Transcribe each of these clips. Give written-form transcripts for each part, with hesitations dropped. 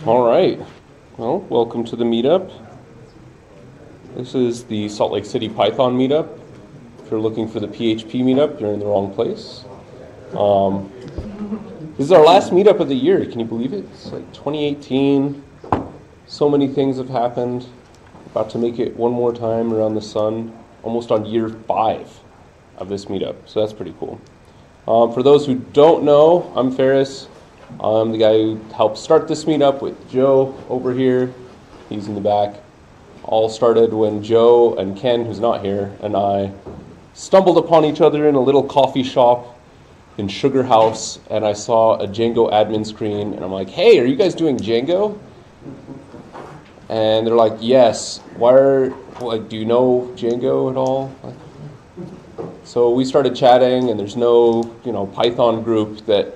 All right. Well, welcome to the meetup. This is the Salt Lake City Python meetup. If you're looking for the PHP meetup, you're in the wrong place. This is our last meetup of the year. Can you believe it? It's like 2018. So many things have happened. About to make it one more time around the sun, almost on year 5 of this meetup. So that's pretty cool. For those who don't know, I'm Ferris. I'm the guy who helped start this meetup with Joe over here. He's in the back. All started when Joe and Ken, who's not here, and I stumbled upon each other in a little coffee shop in Sugar House, and I saw a Django admin screen, and I'm like, hey, are you guys doing Django? And they're like, yes. Do you know Django at all? So we started chatting, and there's no, Python group that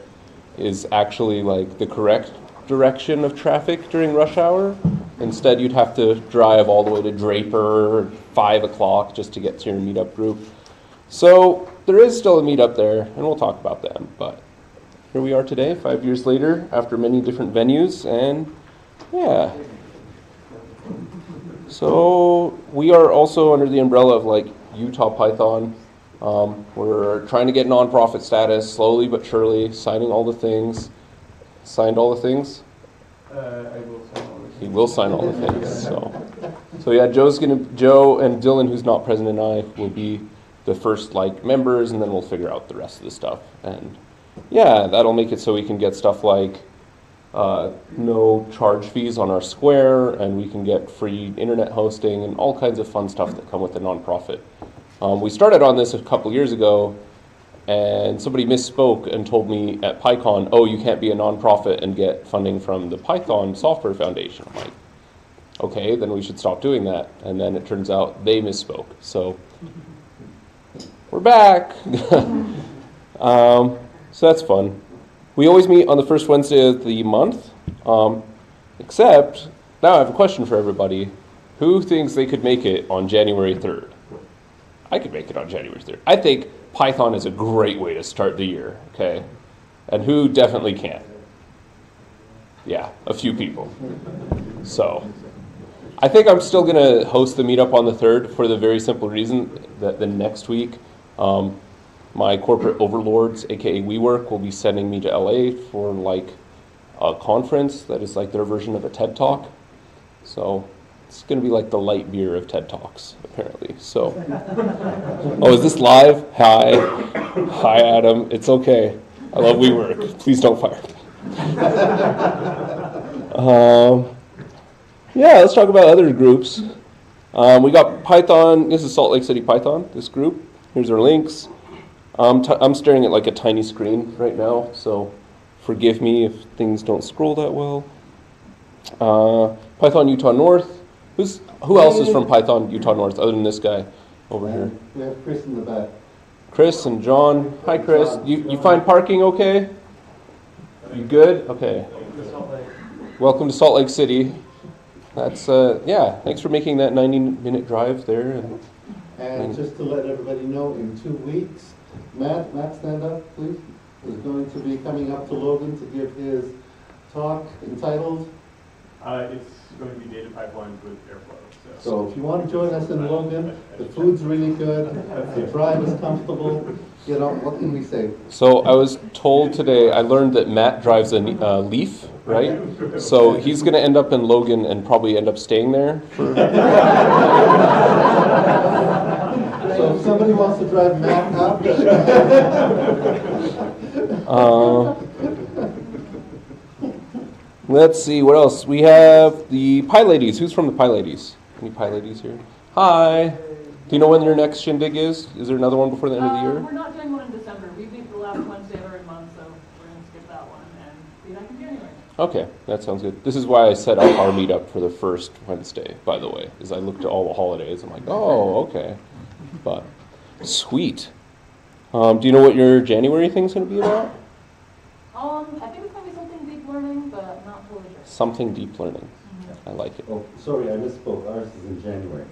is actually like the correct direction of traffic during rush hour. Instead, you'd have to drive all the way to Draper at 5 o'clock just to get to your meetup group. So there is still a meetup there, and we'll talk about them. But here we are today, 5 years later, after many different venues, and yeah. So we are also under the umbrella of like Utah Python. We're trying to get nonprofit status slowly but surely, signing all the things. Signed all the things? I will sign all the things. He will sign all the things. So yeah, Joe and Dylan, who's not present, and I will be the first members, and then we'll figure out the rest of the stuff. And yeah, that'll make it so we can get stuff like no charge fees on our Square, and we can get free internet hosting and all kinds of fun stuff that come with the nonprofit. We started on this a couple years ago, and somebody misspoke and told me at PyCon, oh, you can't be a nonprofit and get funding from the Python Software Foundation. I'm like, okay, then we should stop doing that. And then it turns out they misspoke. So we're back. So that's fun. We always meet on the first Wednesday of the month, except now I have a question for everybody. Who thinks they could make it on January 3rd? I could make it on January 3rd. I think Python is a great way to start the year, okay? And who definitely can't? Yeah, a few people. So I think I'm still going to host the meetup on the 3rd for the very simple reason that the next week my corporate overlords, aka WeWork, will be sending me to LA for a conference that is like their version of a TED Talk. So it's going to be like the light beer of TED Talks, apparently. So, oh, is this live? Hi, Adam. It's okay. I love WeWork. Please don't fire me. Yeah, let's talk about other groups. We got Python. This is Salt Lake City Python, this group. Here's our links. I'm staring at like a tiny screen right now, so forgive me if things don't scroll that well. Python Utah North. Who else is from Python Utah North other than this guy over here? We have Chris in the back. Chris and John. Hi, Chris. You find parking okay? You good? Okay. Welcome to Salt Lake City. That's yeah. Thanks for making that 90-minute drive there. And just to let everybody know, in 2 weeks, Matt, stand up, please, is going to be coming up to Logan to give his talk entitled. It's going to be data pipelines with Airflow. So if you want to join us in Logan, the food's really good, the drive is comfortable. What can we say? So I was told today, I learned that Matt drives a Leaf, right? So he's going to end up in Logan and probably end up staying there. So if somebody wants to drive Matt up. Let's see, what else? We have the PyLadies. Who's from the PyLadies? Any PyLadies here? Hi. Do you know when your next shindig is? Is there another one before the end of the year? We're not doing one in December. We meet the last Wednesday of every month, so we're going to skip that one and be back in January. Okay, that sounds good. This is why I set up our meetup for the first Wednesday, by the way, is I looked at all the holidays. I'm like, oh, okay. But, sweet. Do you know what your January thing's going to be about? I think it's going to be something deep learning, but not totally sure. Something deep learning. I like it. Oh, sorry, I misspoke. Ours is in January.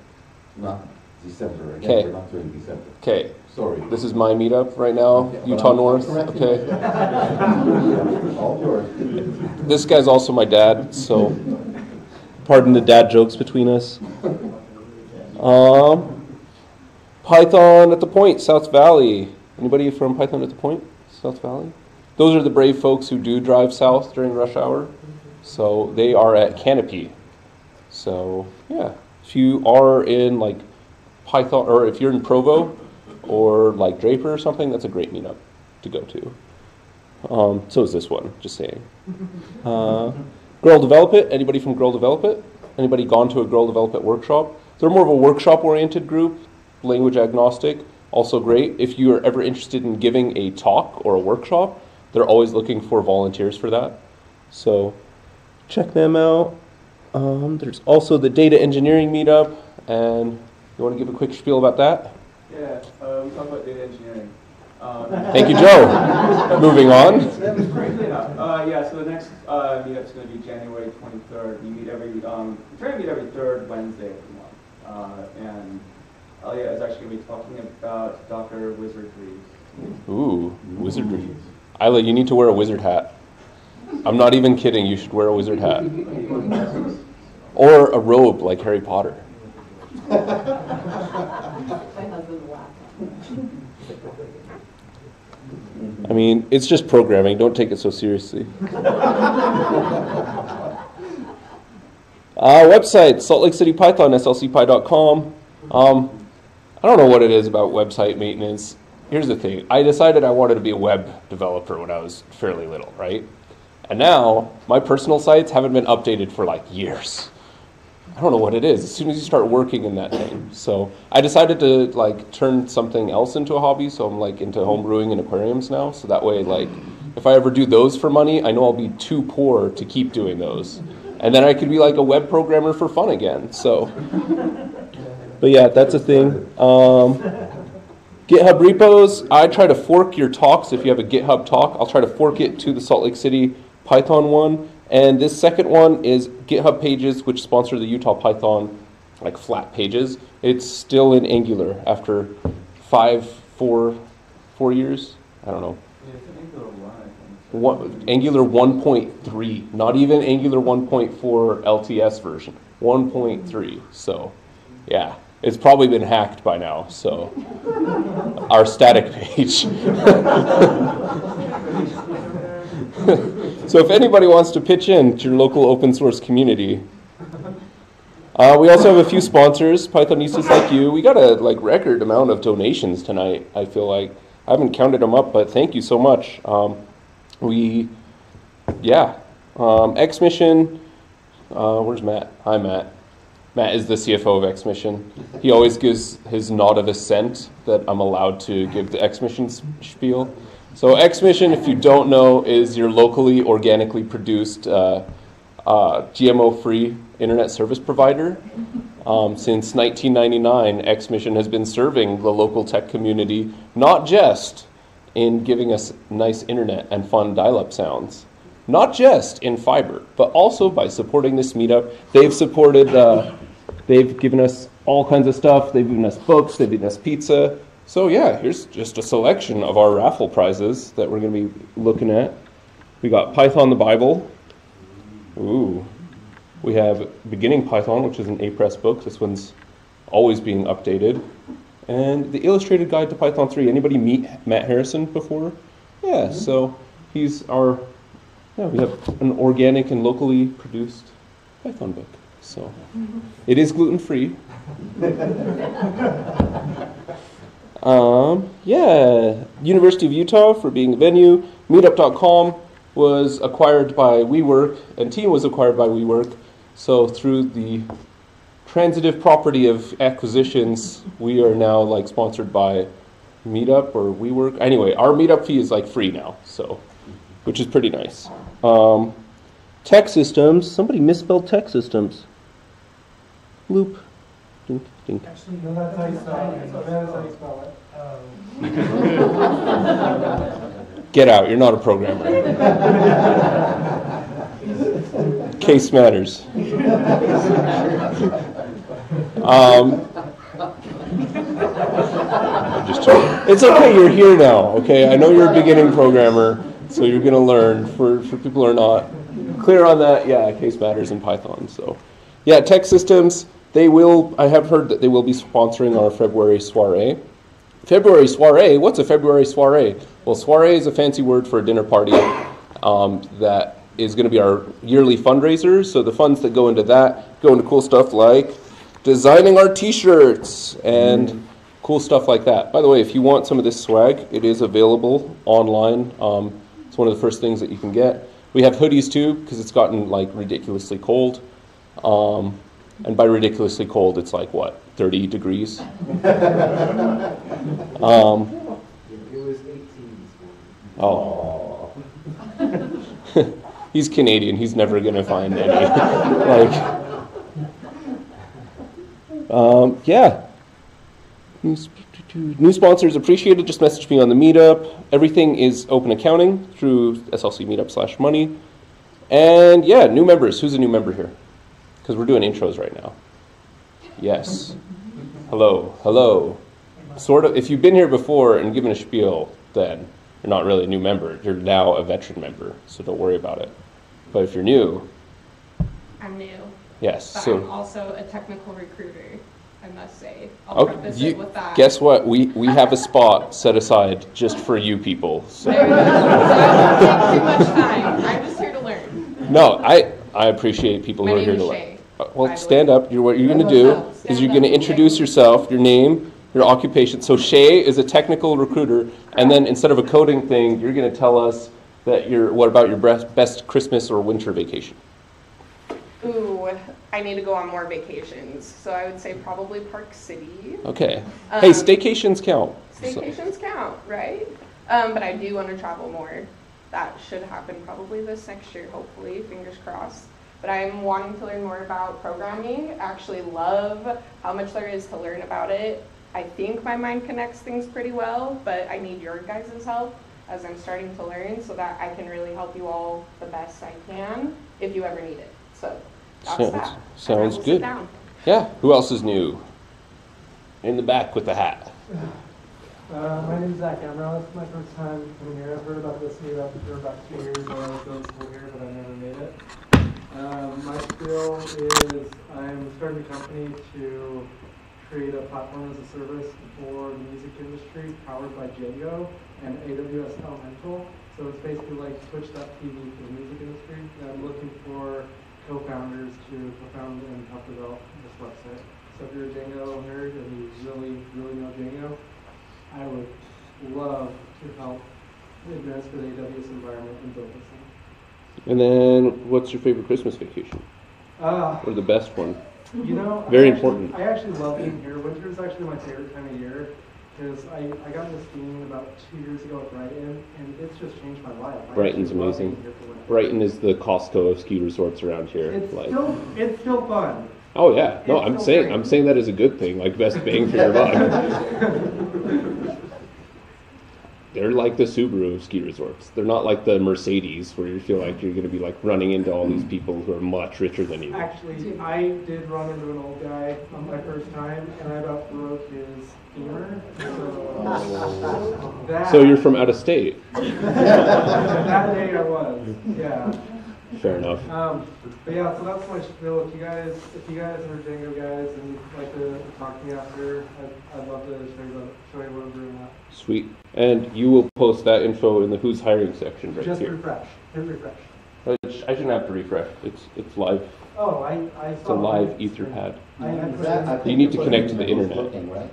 December. Again, Okay. we're not doing December. Okay. Sorry. This is my meetup right now, Yeah, Utah I'm North. correcting Okay. myself. All yours. This guy's also my dad, so pardon the dad jokes between us. Python at the Point, South Valley. Anybody from Python at the Point, South Valley? Those are the brave folks who do drive south during rush hour. So they are at Canopy. So yeah, if you are in like Python, or if you're in Provo or like Draper or something, that's a great meetup to go to. So is this one, just saying. Girl Develop It, anybody from Girl Develop It? Anybody gone to a Girl Develop It workshop? They're more of a workshop-oriented group, language agnostic, also great. If you are ever interested in giving a talk or a workshop, they're always looking for volunteers for that. So check them out. There's also the Data Engineering Meetup, and you want to give a quick spiel about that? Yeah, we talk about data engineering. Thank you, Joe. Moving on. Yeah, so the next meetup is going to be January 23rd. We meet we try to meet every third Wednesday of the month. And Elliot is actually going to be talking about Docker wizardry. Ooh, wizardry. Isla, you need to wear a wizard hat. I'm not even kidding, you should wear a wizard hat. Or a robe like Harry Potter. My husband laughed. I mean, it's just programming, don't take it so seriously. Website, Salt Lake City Python, SLCPy.com. I don't know what it is about website maintenance. Here's the thing. I decided I wanted to be a web developer when I was fairly little, right? And now, my personal sites haven't been updated for like years. I don't know what it is. As soon as you start working in that thing. So I decided to like turn something else into a hobby. So I'm like into homebrewing and aquariums now. So that way, like, if I ever do those for money, I know I'll be too poor to keep doing those. And then I could be like a web programmer for fun again. So, but yeah, that's a thing. GitHub repos, I try to fork your talks. If you have a GitHub talk, I'll try to fork it to the Salt Lake City Python one. And this second one is GitHub pages, which sponsor the Utah Python like flat pages. It's still in Angular after 4 years. I don't know. Yeah, it's an Angular 1, I think. Angular 1.3, not even Angular 1.4 LTS version. 1.3. So, yeah. It's probably been hacked by now, so our static page. So if anybody wants to pitch in to your local open source community. We also have a few sponsors, Pythonistas like you. We got a record amount of donations tonight, I feel like. I haven't counted them up, but thank you so much. X-Mission, where's Matt? Hi, Matt. Matt is the CFO of X-Mission. He always gives his nod of assent that I'm allowed to give the X-Mission spiel. So X-Mission, if you don't know, is your locally organically produced GMO-free internet service provider. Since 1999, X-Mission has been serving the local tech community, not just in giving us nice internet and fun dial-up sounds, not just in fiber, but also by supporting this meetup. They've supported, they've given us all kinds of stuff. They've given us books, they've given us pizza. So yeah, here's just a selection of our raffle prizes that we're going to be looking at. We got Python the Bible. Ooh. We have Beginning Python, which is an A-Press book. This one's always being updated. And the Illustrated Guide to Python 3. Anybody meet Matt Harrison before? Yeah, so he's our... Yeah, we have an organic and locally produced Python book. So it is gluten-free. University of Utah for being a venue. Meetup.com was acquired by WeWork, and Team was acquired by WeWork. So through the transitive property of acquisitions, we are now sponsored by Meetup or WeWork. Anyway, our Meetup fee is free now, so which is pretty nice. Tech Systems. Somebody misspelled Tech Systems. Loop. Dink, dink. Actually, no, that's how you spell it. That is how you spell it. Get out. You're not a programmer. Case matters. just joking. It's okay, you're here now, okay? I know you're a beginning programmer, so you're going to learn. For people who are not clear on that, yeah, case matters in Python. So, yeah, Tech Systems, I have heard that they will be sponsoring our February soiree. February soiree? What's a February soiree? Well, soiree is a fancy word for a dinner party that is going to be our yearly fundraiser. So the funds that go into that go into cool stuff like designing our t-shirts and cool stuff like that. By the way, if you want some of this swag, it is available online. It's one of the first things that you can get. We have hoodies too, because it's gotten like ridiculously cold. And by ridiculously cold, it's like what, 30 degrees? It was 18 this morning. Oh. He's Canadian. He's never going to find any. Yeah. New sponsors appreciated. Just message me on the meetup. Everything is open accounting through SLC Meetup/money. And yeah, new members. Who's a new member here? Because we're doing intros right now. Yes. Hello. Hello. Sort of. If you've been here before and given a spiel, then you're not really a new member. You're now a veteran member, so don't worry about it. But if you're new, I'm new. yes. But So I'm also a technical recruiter, I must say. I'll preface it with that. guess what? We have a spot set aside just for you people. So. There we go. So I won't take too much time. I'm just here to learn. No, I appreciate people who are here to learn. Well, stand up. What you're going to do is you're going to introduce yourself, your name, your occupation. So Shay is a technical recruiter, and then instead of a coding thing, you're going to tell us that what about your best Christmas or winter vacation? Ooh, I need to go on more vacations. So I would say probably Park City. Okay. Hey, staycations count. Staycations count, right? But I do want to travel more. That should happen probably this next year, hopefully, fingers crossed. But I'm wanting to learn more about programming. Actually love how much there is to learn about it. I think my mind connects things pretty well, but I need your guys' help as I'm starting to learn so that I can really help you all the best I can if you ever need it. So that's that. Sounds good. Yeah. Who else is new? In the back with the hat. My name is Zach Amrell. It's my first time coming here. I've heard about this meetup for about 2 years. I was going to school here, but I've never made it. My skill is I'm starting a company to create a platform as a service for the music industry powered by Django and AWS Elemental. So it's basically like Twitch.tv for the music industry. And I'm looking for co-founders to co-found and help develop this website. So if you're a Django nerd and you really, really know Django, I would love to help administer the AWS environment and build this thing. And then, what's your favorite Christmas vacation? Or the best one? You know, Very important. I actually love being here. Winter is actually my favorite time of year because I got this theme about 2 years ago at Brighton, and it's just changed my life. Brighton's amazing. Brighton is the Costco of ski resorts around here. It's still fun. Oh yeah, no, I'm saying that as a good thing, like best bang for your buck. They're like the Subaru of ski resorts. They're not like the Mercedes where you feel like you're going to be like running into all these people who are much richer than you. Actually, I did run into an old guy on my first time, and I about broke his femur. So you're from out of state? That day I was, yeah. Fair enough. But yeah, so that's my spiel. If you guys are Django guys and you'd like to talk to me after, I'd love to show you what I'm doing now. Sweet. And you will post that info in the Who's Hiring section right Just here. refresh. Hit refresh. I shouldn't have to refresh. It's live. Oh, I It's a live Etherpad. I think You need to put connect it to the in who's internet. looking, right?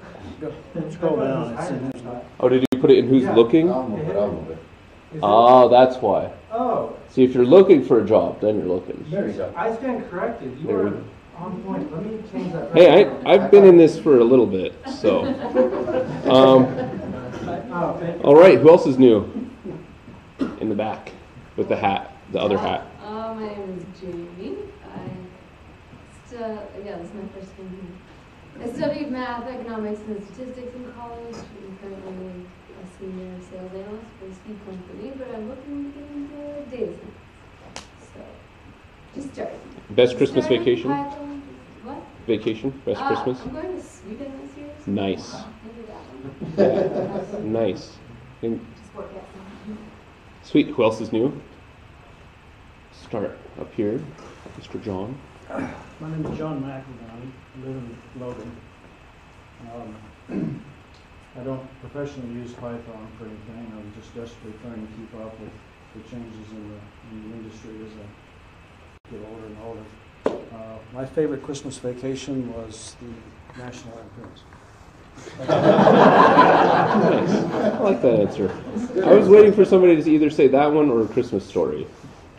Scroll down. It's in who's not. Oh, did you put it in Who's Yeah. Looking? I'll move it, I'll move it. Is it? Oh, that's why. Oh, See, if you're looking for a job, then you're looking. There you go. I stand corrected. You There we are go. on point. Let me change that. Hey, I've been in this for a little bit, so. Oh, thank you. All right, who else is new? In the back with the hat, the other hat. My name is Jamie. This is my first time here. I studied math, economics, and statistics in college. I'm currently a senior sales analyst for a ski company, but I'm looking to get into data science. So, just starting. Best Christmas Starting vacation? Python. What? Vacation? Best Christmas? I'm going to Sweden this year. So Nice. maybe that one. Yeah. Nice. And Just forecasting. sweet. Who else is new? Start up here, Mr. John. My name is John McIntyre. I live in Logan. I don't professionally use Python for anything. I'm just desperately trying to keep up with the changes in the industry as I get older and older. My favorite Christmas vacation was the National Lampoons. Nice. I like that answer. I was waiting for somebody to either say that one or A Christmas Story.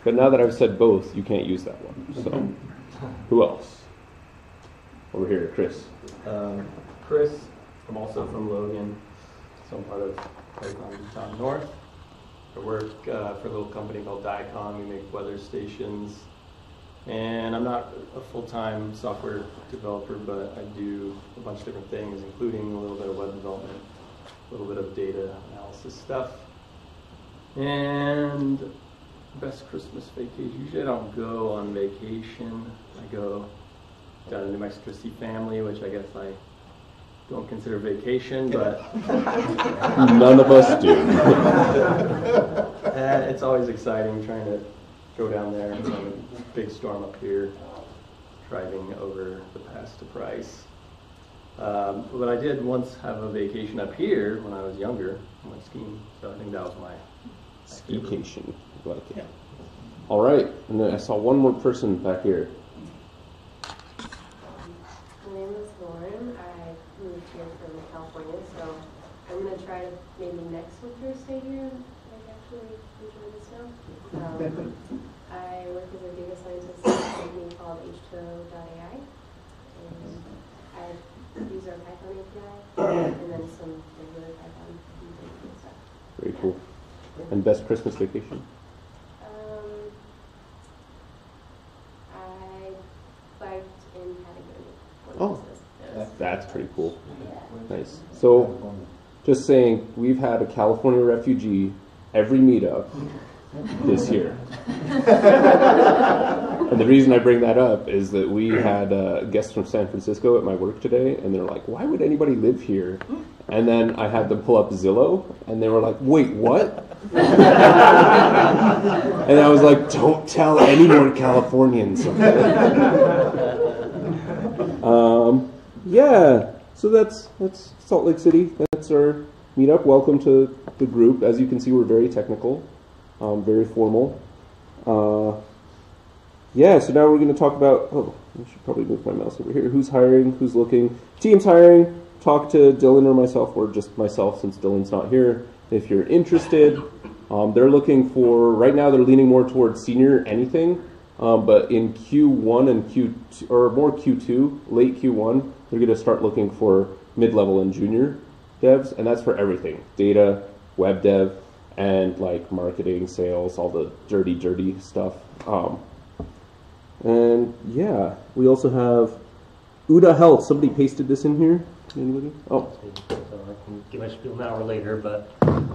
But now that I've said both, you can't use that one. So, who else? Over here, Chris. Chris, I'm also from Logan, so I'm part of Python North. I work for a little company called DICOM. We make weather stations. And I'm not a full-time software developer, but I do a bunch of different things, including a little bit of web development, a little bit of data analysis stuff. And best Christmas vacation. Usually I don't go on vacation. I go down to New Mexico to see family, which I guess I don't consider vacation, but none of us do. It's always exciting trying to go down there. It's a big storm up here, driving over the pass to Price. But I did once have a vacation up here when I was younger. I went skiing, so I think that was my Skication. Like it. Yeah. All right, and then I saw one more person back here. My name is Lauren. I moved here from California, so I'm going to try to maybe next winter stay here. I actually enjoy the snow. I work as a data scientist at a company called H2O.ai, and I use our Python API and then some regular Python stuff. Very cool. And best Christmas vacation? I biked in Patagonia. Oh, that's pretty cool. Nice. So, just saying, we've had a California refugee every meetup this year. And the reason I bring that up is that we had guests from San Francisco at my work today, and they're like, why would anybody live here? And then I had them pull up Zillow, and they were like, wait, what? And I was like, don't tell any more Californians. Yeah, so that's Salt Lake City. That's our meetup. Welcome to the group. As you can see, we're very technical, very formal. Yeah, so now we're going to talk about, I should probably move my mouse over here. Who's hiring? Who's looking? Team's hiring. Talk to Dylan or myself, or just myself since Dylan's not here. If you're interested, they're looking for, right now they're leaning more towards senior anything, but in Q1 and Q2, or more Q2, late Q1, they're going to start looking for mid-level and junior devs, and that's for everything. Data, web dev, and like marketing, sales, all the dirty stuff. And yeah, we also have Uda Health. Somebody pasted this in here. Anybody? Oh. So I can give my spiel now or later, but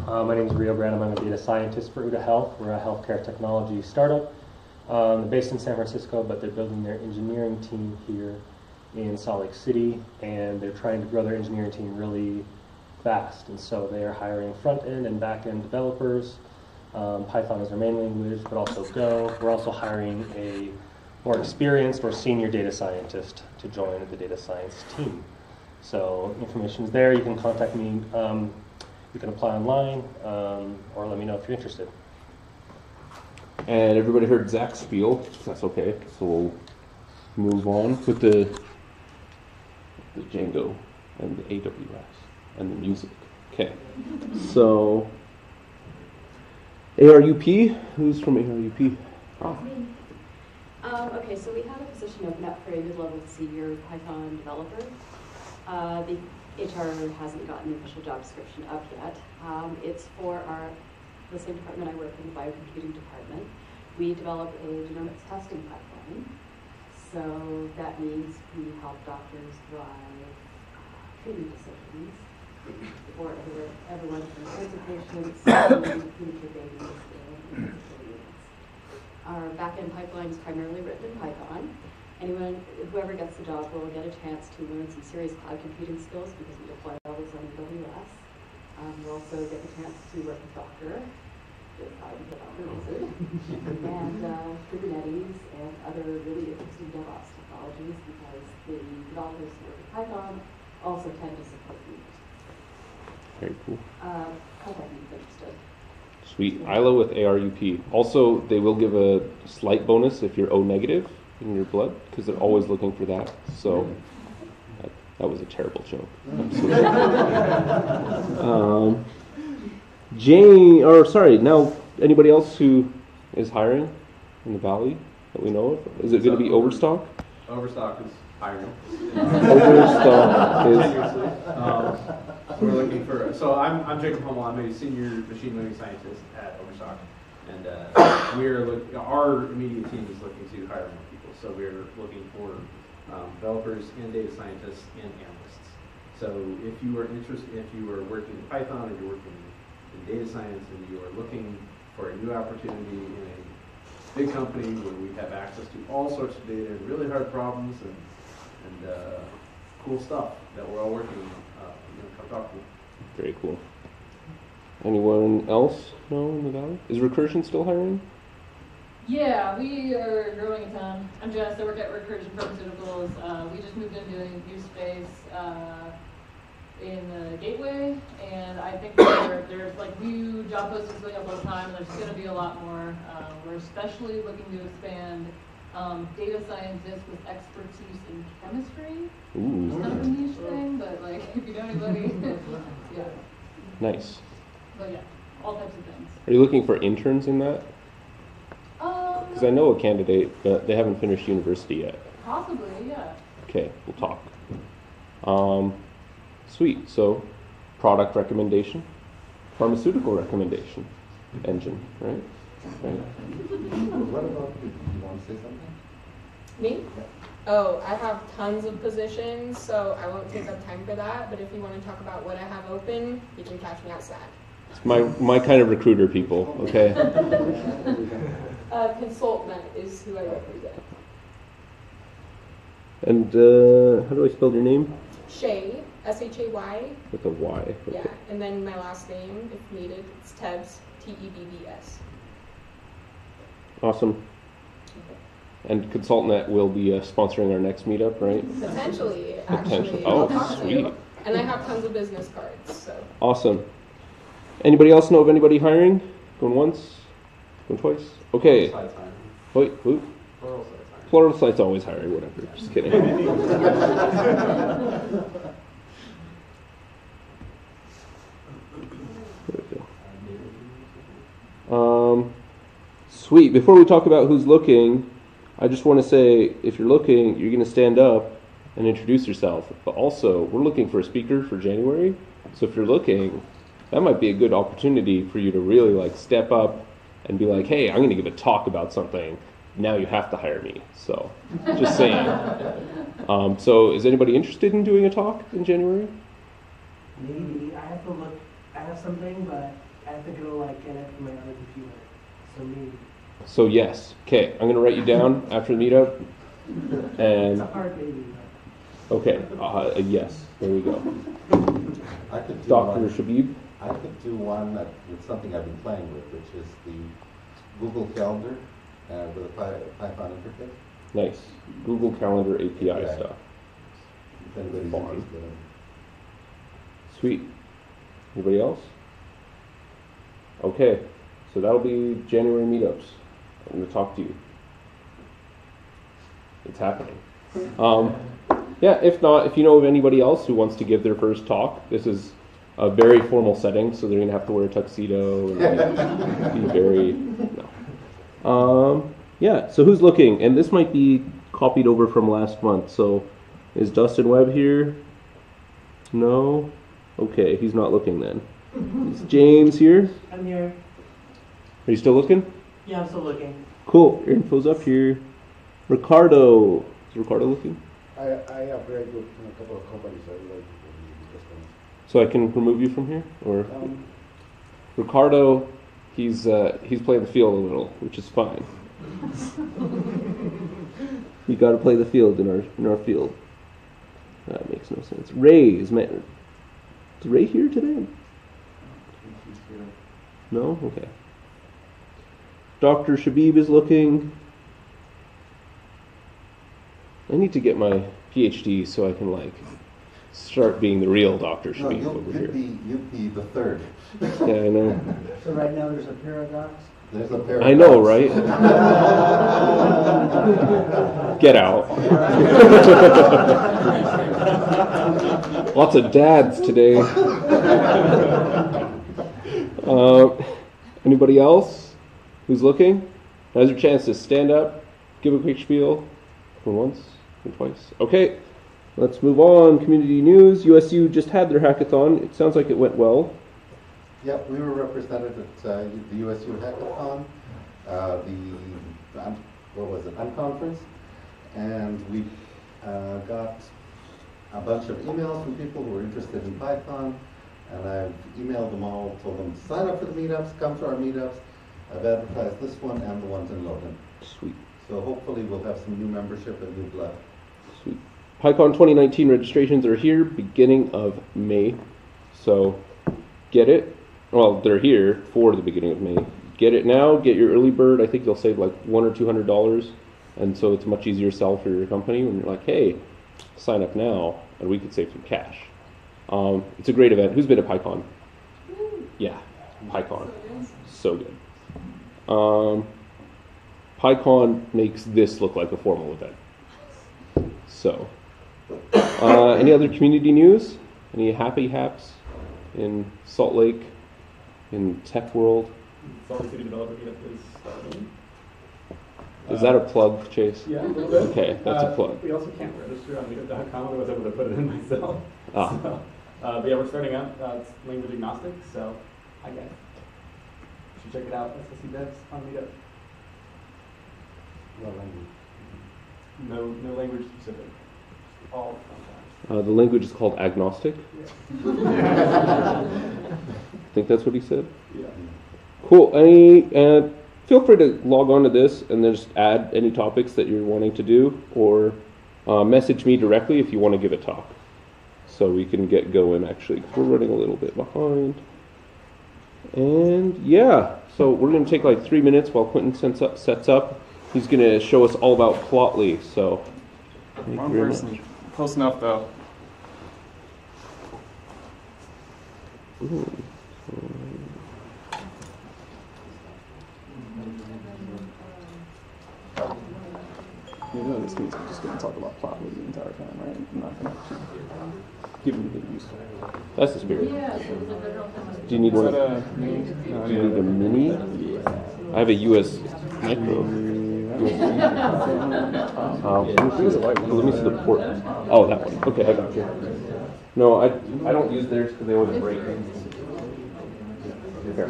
my name is Rio Branham. I'm a data scientist for Uda Health. We're a healthcare technology startup based in San Francisco, but they're building their engineering team here in Salt Lake City, and they're trying to grow their engineering team really fast. And so they are hiring front-end and back-end developers. Python is their main language, but also Go. We're also hiring a more experienced or senior data scientist to join the data science team. So information is there. You can contact me. You can apply online, or let me know if you're interested. And everybody heard Zach's spiel. That's okay. So we'll move on with the Django and the AWS and the music. Okay. So ARUP. Who's from ARUP? Oh. Okay, so we have a position open up for a mid-level to senior Python developer. The HR hasn't gotten the official job description up yet. It's for the same department I work in, the biocomputing department. We develop a genomics testing pipeline. So that means we help doctors drive treatment decisions for everyone from cancer patients to premature babies and units. Our back-end pipeline is primarily written in Python. Whoever gets the job will get a chance to learn some serious cloud computing skills because we deploy all those on AWS. We'll also get the chance to work with Docker, and Kubernetes and other really interesting DevOps technologies because the developers who work with Python also tend to support Unity. Very cool. Contact me if interested. Sweet. ILO with ARUP. Also, they will give a slight bonus if you're O negative in your blood, because they're always looking for that. So that was a terrible joke. Now, anybody else who is hiring in the Valley that we know of? Is it going to be Overstock? Overstock is hiring. Overstock is... We're looking for, so I'm Jacob Hummel, I'm a senior machine learning scientist at Overstock, and our immediate team is looking to hire more people. So we're looking for developers and data scientists and analysts. So if you are interested, if you are working in Python or you're working in data science and you are looking for a new opportunity in a big company where we have access to all sorts of data and really hard problems and cool stuff that we're all working on, come talk to me. Very cool. Anyone else know in the Valley? Is Recursion still hiring? Yeah, we are growing a ton. I'm Jess, I work at Recursion Pharmaceuticals. We just moved into a new space in the Gateway, and I think there's like new job postings going up all the time, and there's going to be a lot more. We're especially looking to expand data scientists with expertise in chemistry. Ooh. It's kind of a niche thing, but like if you know anybody, yeah. Nice. But yeah, all types of things. Are you looking for interns in that? Because I know a candidate, but they haven't finished university yet. Possibly, yeah. Okay, we'll talk. Sweet. So, product recommendation, pharmaceutical recommendation engine, right? What about you? You want to say something? Me? Oh, I have tons of positions, so I won't take up time for that. But if you want to talk about what I have open, you can catch me outside. It's my kind of recruiter, people. Okay. Consultant is who I represent. And how do I spell your name? Shay, S-H-A-Y. With a Y. Okay. Yeah, and then my last name, if needed, it's Tebbs, T-E-B-B-S. Awesome. And ConsultNet will be sponsoring our next meetup, right? Potentially, actually. Oh, I'll talk to sweet. you. And I have tons of business cards, so. Awesome. Anybody else know of anybody hiring? Going once? Going twice? Okay. Wait, who? Plural site's always hiring, whatever. Just kidding. Sweet. Before we talk about who's looking, I just want to say, if you're looking, you're going to stand up and introduce yourself. But also, we're looking for a speaker for January. So if you're looking, that might be a good opportunity for you to really like step up and be like, hey, I'm going to give a talk about something. Now you have to hire me. So, just saying. So is anybody interested in doing a talk in January? Maybe. I have to look. I have something, but I have to go like get it from my other computer. So maybe. So yes. Okay, I'm going to write you down after the meetup. And it's a hard maybe. Okay, a yes. There we go. I could do Dr. one. Shabib? I could do one with something I've been playing with, which is the Google Calendar with a Python interface. Nice. Google Calendar API stuff. If anybody's Fun. interested in. Sweet. Anybody else? Okay, so that'll be January meetups. I'm going to talk to you. It's happening. Yeah, if not, if you know of anybody else who wants to give their first talk, this is a very formal setting, so they're going to have to wear a tuxedo and like, be very... No. Yeah, so who's looking? And this might be copied over from last month. So is Dustin Webb here? No? Okay, he's not looking then. Is James here? I'm here. Are you still looking? Yeah, I'm still looking. Cool, your info's up here. Ricardo. Is Ricardo looking? I applied with a couple of companies. I would like to just one. So I can remove you from here? Or Ricardo, he's playing the field a little, which is fine. We got to play the field in our field. That makes no sense. Ray is Ray here today? No? Okay. Dr. Shabib is looking. I need to get my PhD so I can start being the real Dr. Shabib over here. You'd be the third. Yeah, I know. So right now there's a paradox? There's a paradox. I know, right? Get out. Lots of dads today. Anybody else who's looking? Now's your chance to stand up, give a quick spiel. Once or twice. Okay, let's move on. Community news. USU just had their hackathon. It sounds like it went well. Yep, we were represented at the USU hackathon, unconference, and we got a bunch of emails from people who were interested in Python, and I've emailed them all, told them to sign up for the meetups, come to our meetups. I've advertised this one and the ones in Logan. Sweet. So hopefully we'll have some new membership and new blood. Sweet. PyCon 2019 registrations are here beginning of May. So get it. Well, they're here for the beginning of May. Get it now. Get your early bird. I think you'll save like $100 or $200. And so it's a much easier sell for your company when you're like, hey, sign up now and we could save some cash. It's a great event. Who's been to PyCon? Yeah, PyCon. So good. PyCon makes this look like a formal event. So, any other community news? Any happy haps in Salt Lake, in tech world? Salt Lake City Developer Meetup is starting. Is that a plug, Chase? Yeah, a little bit. Okay, that's a plug. We also can't register on meetup.com. I was able to put it in myself. Ah. So, but yeah, we're starting up. It's language agnostic, so I guess you should check it out. SLC Devs on Meetup. What language? No language specific. All The language is called agnostic. Yeah. I think that's what he said. Yeah. Cool. Feel free to log on to this and then just add any topics that you're wanting to do, or message me directly if you want to give a talk, so we can get going. Actually, 'cause we're running a little bit behind. And yeah, so we're going to take like 3 minutes while Quentin sets up. He's going to show us all about Plotly. So, thank you very much. Close enough though. Ooh. You know this means I'm just going to talk about Plotly the entire time, right? I'm not going to give anything useful. That's the spirit. Do you need one? Is that a mini? Do you need a mini? I have a US micro. Let me see the port. Oh, that one. Okay, I got you. No, I don't use theirs because they always break. Here.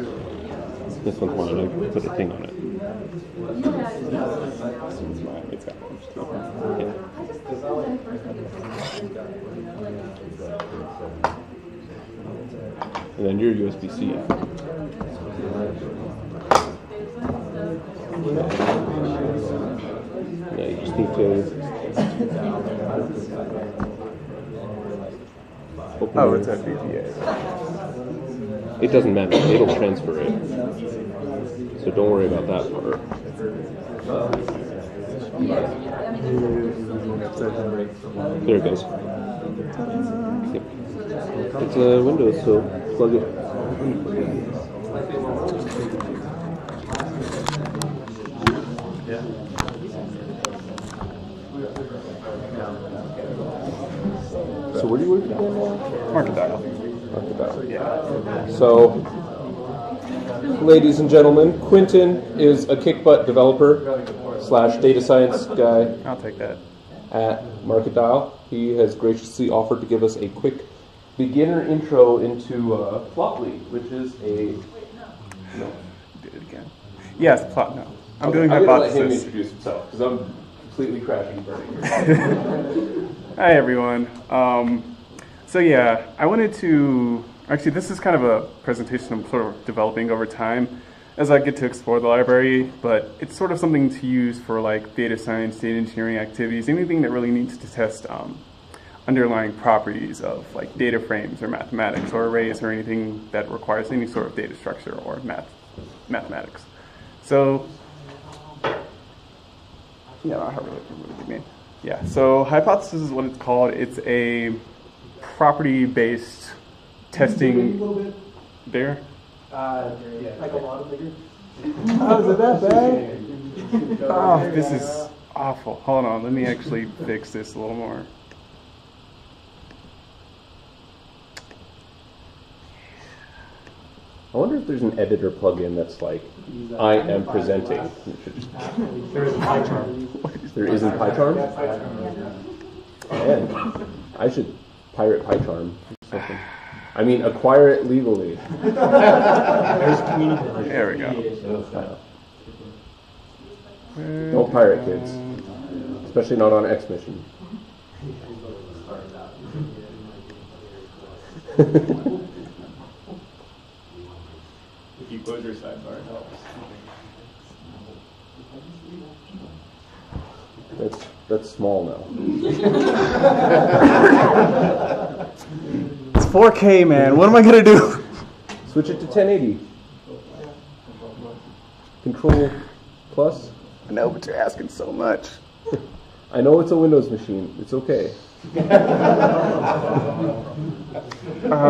This one's mine. I put a thing on it. It's got Yeah. And then your USB-C. Yeah, you just need to open Oh, your- it's a VPA. It doesn't matter. It'll transfer it. So don't worry about that part. There it goes. Yep. It's a Windows, so plug it. So where do you work again now? Market Dial. Yeah. So, ladies and gentlemen, Quentin is a kick-butt developer / data science guy. I'll take that. At Market Dial. He has graciously offered to give us a quick beginner intro into Plotly, which is a... No. Did it again. Yes, Plot. No. I'm doing I'm hypothesis. going to let him introduce himself, because I'm completely crashing burning. Hi, everyone. So yeah, I wanted to... Actually, this is kind of a presentation I'm sort of developing over time. as I get to explore the library, but it's sort of something to use for like data science, data engineering activities, anything that really needs to test underlying properties of like data frames or mathematics or arrays or anything that requires any sort of data structure or mathematics. So, yeah, I have a really big name. Yeah, so Hypothesis is what it's called. It's a property-based testing. There? Like a lot of bigger. Oh, is it that bad? Oh, this is awful. Hold on, let me actually fix this a little more. I wonder if there's an editor plugin that's like, I am presenting. There is PyCharm. There isn't PyCharm? And I should pirate PyCharm or something. I mean, acquire it legally. There's community. There we go. Don't pirate, kids. Especially not on X Mission. If you close your sidebar, it helps. That's small now. It's 4K, man. What am I gonna do? Switch it to 1080. Control plus. No, but you're asking so much. I know it's a Windows machine. It's okay.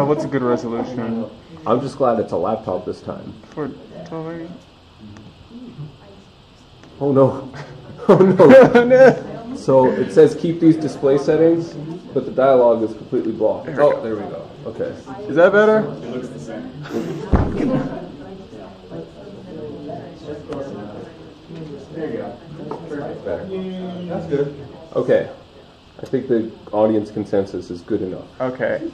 What's a good resolution? I'm just glad it's a laptop this time. For 1280? Oh no. Oh no. So it says keep these display settings, but the dialog is completely blocked. Oh, there we go. Okay. Is that better? It looks the same. There you go. Better. That's good. Okay. I think the audience consensus is good enough. Okay.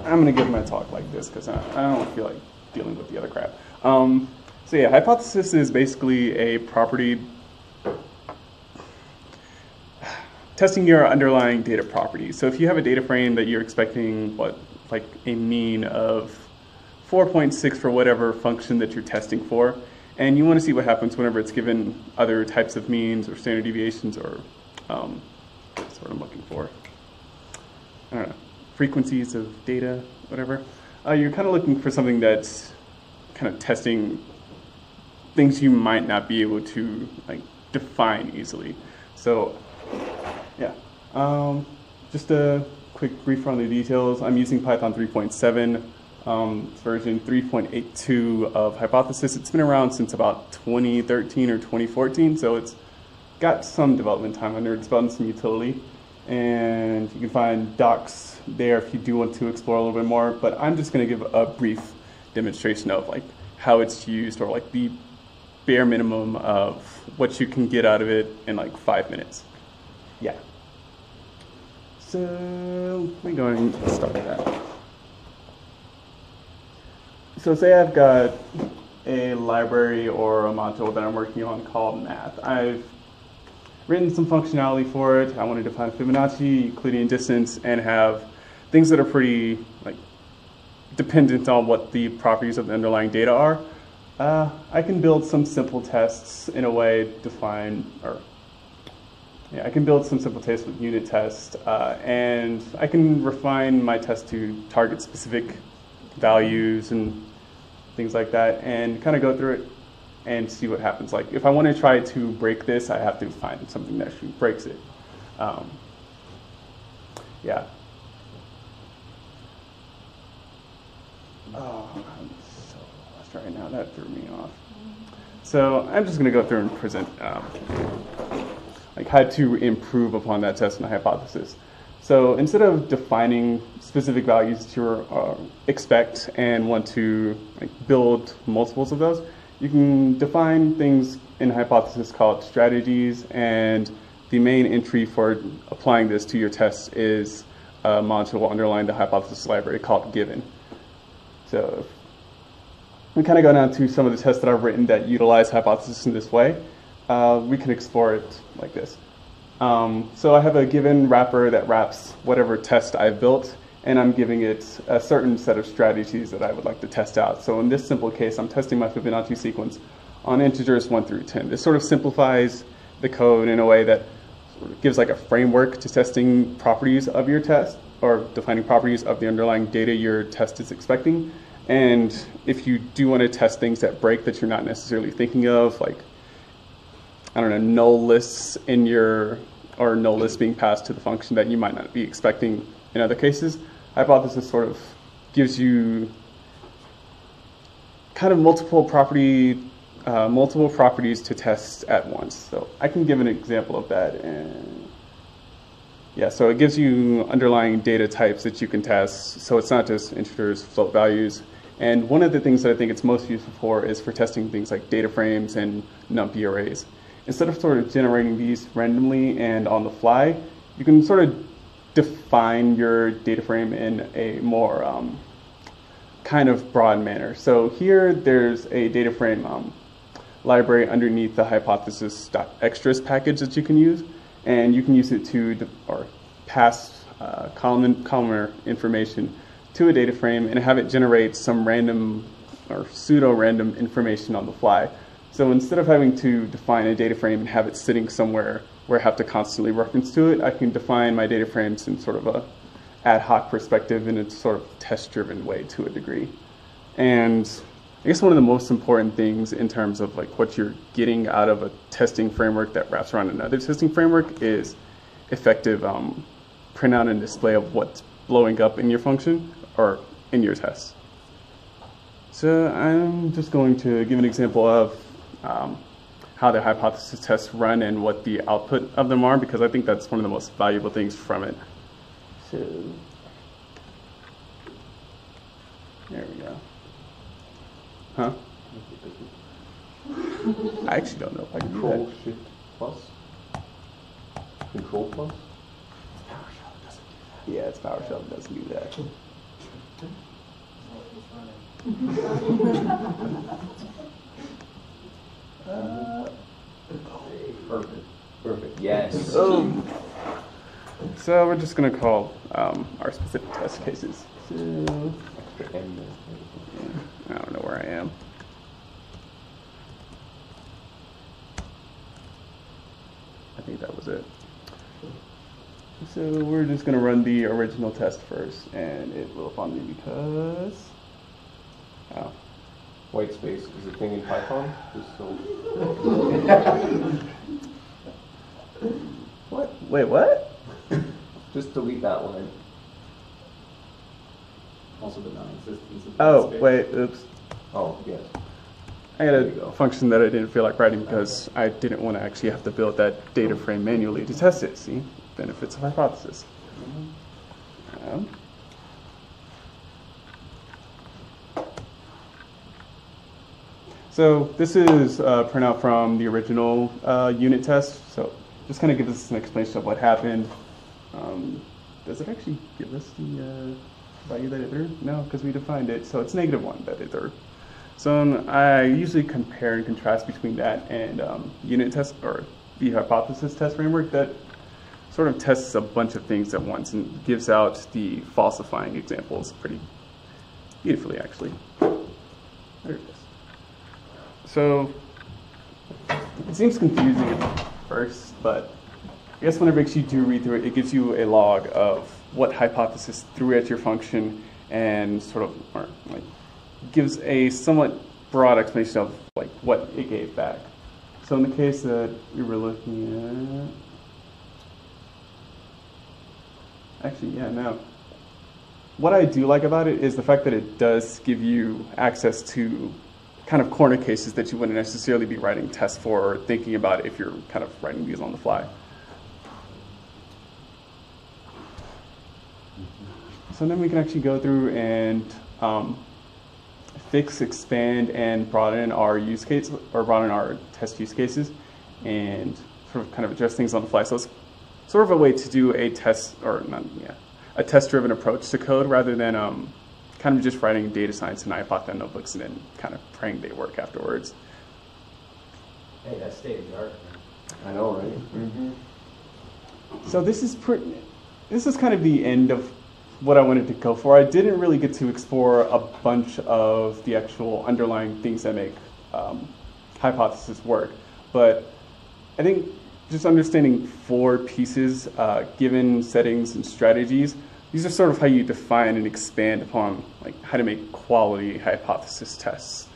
I'm going to give my talk like this because I don't feel like dealing with the other crap. So yeah, Hypothesis is basically a property testing your underlying data properties. So if you have a data frame that you're expecting, like a mean of 4.6 for whatever function that you're testing for, and you want to see what happens whenever it's given other types of means or standard deviations or that's what I'm looking for. I don't know, frequencies of data, whatever. You're kind of looking for something that's kind of testing things you might not be able to like define easily. So yeah, just a quick brief on the details. I'm using Python 3.7. It's version 3.82 of Hypothesis. It's been around since about 2013 or 2014, so it's got some development time under it. It's gotten some utility, and you can find docs there if you do want to explore a little bit more. But I'm just going to give a brief demonstration of like how it's used, or like the bare minimum of what you can get out of it in like 5 minutes. Yeah. So let me go ahead and start with that. So say I've got a library or a module that I'm working on called math. I've written some functionality for it. I want to define Fibonacci, Euclidean distance, and have things that are pretty like dependent on what the properties of the underlying data are. I can build some simple tests in a way I can build some simple tests with unit tests, and I can refine my test to target specific values and things like that, and kind of go through it and see what happens. Like if I want to try to break this, I have to find something that actually breaks it. Yeah. Oh, I'm so lost right now. That threw me off. So I'm just going to go through and present like how to improve upon that test and hypothesis. So instead of defining specific values that you expect and want to like build multiples of those, you can define things in hypothesis called strategies, and the main entry for applying this to your tests is a module underlying the hypothesis library called given. So we kind of go down to some of the tests that I've written that utilize hypothesis in this way. We can explore it like this. So I have a given wrapper that wraps whatever test I've built, and I'm giving it a certain set of strategies that I would like to test out. So in this simple case, I'm testing my Fibonacci sequence on integers 1 through 10. This sort of simplifies the code in a way that sort of gives like a framework to testing properties of your test, or defining properties of the underlying data your test is expecting. And if you do want to test things that break that you're not necessarily thinking of, like, I don't know, null lists in your, or null lists being passed to the function that you might not be expecting in other cases, hypothesis sort of gives you kind of multiple properties to test at once. So I can give an example of that. And yeah, so it gives you underlying data types that you can test. So it's not just integers, float values. And one of the things that I think it's most useful for is for testing things like data frames and numpy arrays. Instead of sort of generating these randomly and on the fly, you can sort of define your data frame in a more kind of broad manner. So here there's a data frame library underneath the hypothesis.extras package that you can use, and you can use it to pass columnar information to a data frame and have it generate some random or pseudo-random information on the fly. So instead of having to define a data frame and have it sitting somewhere where I have to constantly reference to it, I can define my data frames in sort of a ad hoc perspective in a sort of test-driven way to a degree. And I guess one of the most important things in terms of like what you're getting out of a testing framework that wraps around another testing framework is effective printout and display of what's blowing up in your function or in your test. So I'm just going to give an example of how the hypothesis tests run and what the output of them are, because I think that's one of the most valuable things from it. So there we go. Huh? I actually don't know if I can do that. Control Shift plus? Control plus? Yeah, it's PowerShell that doesn't do that. Perfect. Perfect. Yes. So we're just going to call our specific test cases. So, I don't know where I am. I think that was it. So we're just going to run the original test first, and it will fund me because... Oh. White space is a thing in Python? Just so... What? Wait, what? Just delete that line. Also the non-existence of Oh, space. wait, oops. Oh, yes. I had a function that I didn't feel like writing because I didn't want to actually have to build that data frame manually to test it. See? Benefits of hypothesis. So this is a printout from the original unit test. So just kind of gives us an explanation of what happened. Does it actually give us the value that it threw? No, because we defined it. So it's -1 that it threw. So I usually compare and contrast between that and unit test, or the hypothesis test framework that sort of tests a bunch of things at once and gives out the falsifying examples pretty beautifully, actually. There it is. So it seems confusing at first, but I guess whenever you do read through it, it gives you a log of what hypothesis threw at your function and sort of gives a somewhat broad explanation of like what it gave back. So in the case that we were looking at, actually, yeah, no. What I do like about it is the fact that it does give you access to kind of corner cases that you wouldn't necessarily be writing tests for or thinking about if you're kind of writing these on the fly. So then we can actually go through and fix, expand, and broaden our use case, or broaden our test use cases, and sort of kind of address things on the fly. So it's sort of a way to do a test, or not, yeah, a test-driven approach to code rather than kind of just writing data science in iPython notebooks and then kind of praying they work afterwards. Hey, that's state of the art. I know, right? So this is kind of the end of what I wanted to go for. I didn't really get to explore a bunch of the actual underlying things that make hypothesis work, but I think just understanding 4 pieces, given settings and strategies, these are sort of how you define and expand upon like how to make quality hypothesis tests.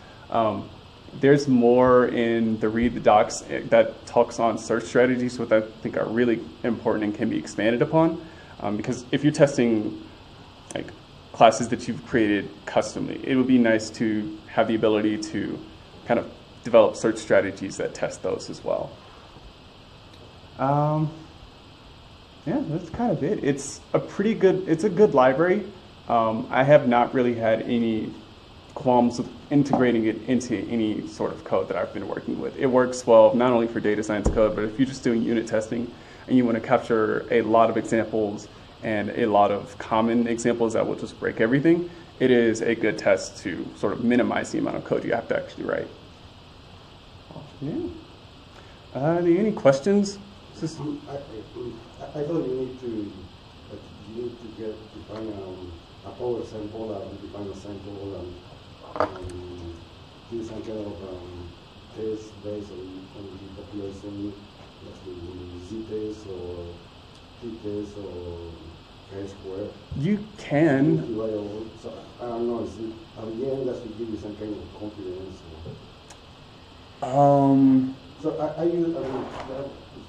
There's more in the read the docs that talks on search strategies, which I think are really important and can be expanded upon. Because if you're testing like classes that you've created customly, it would be nice to have the ability to kind of develop search strategies that test those as well. Yeah, that's kind of it. It's a good library. I have not really had any qualms with integrating it into any sort of code that I've been working with. It works well not only for data science code, but if you're just doing unit testing and you want to capture a lot of examples and a lot of common examples that will just break everything, it is a good test to sort of minimize the amount of code you have to actually write. Yeah. Are there any questions? I thought you need to define a power sample and define a sample and do some kind of test based on the population, like z-test or t-test or chi-square. You can. So I don't know, at the end that should give you some kind of confidence. So I use,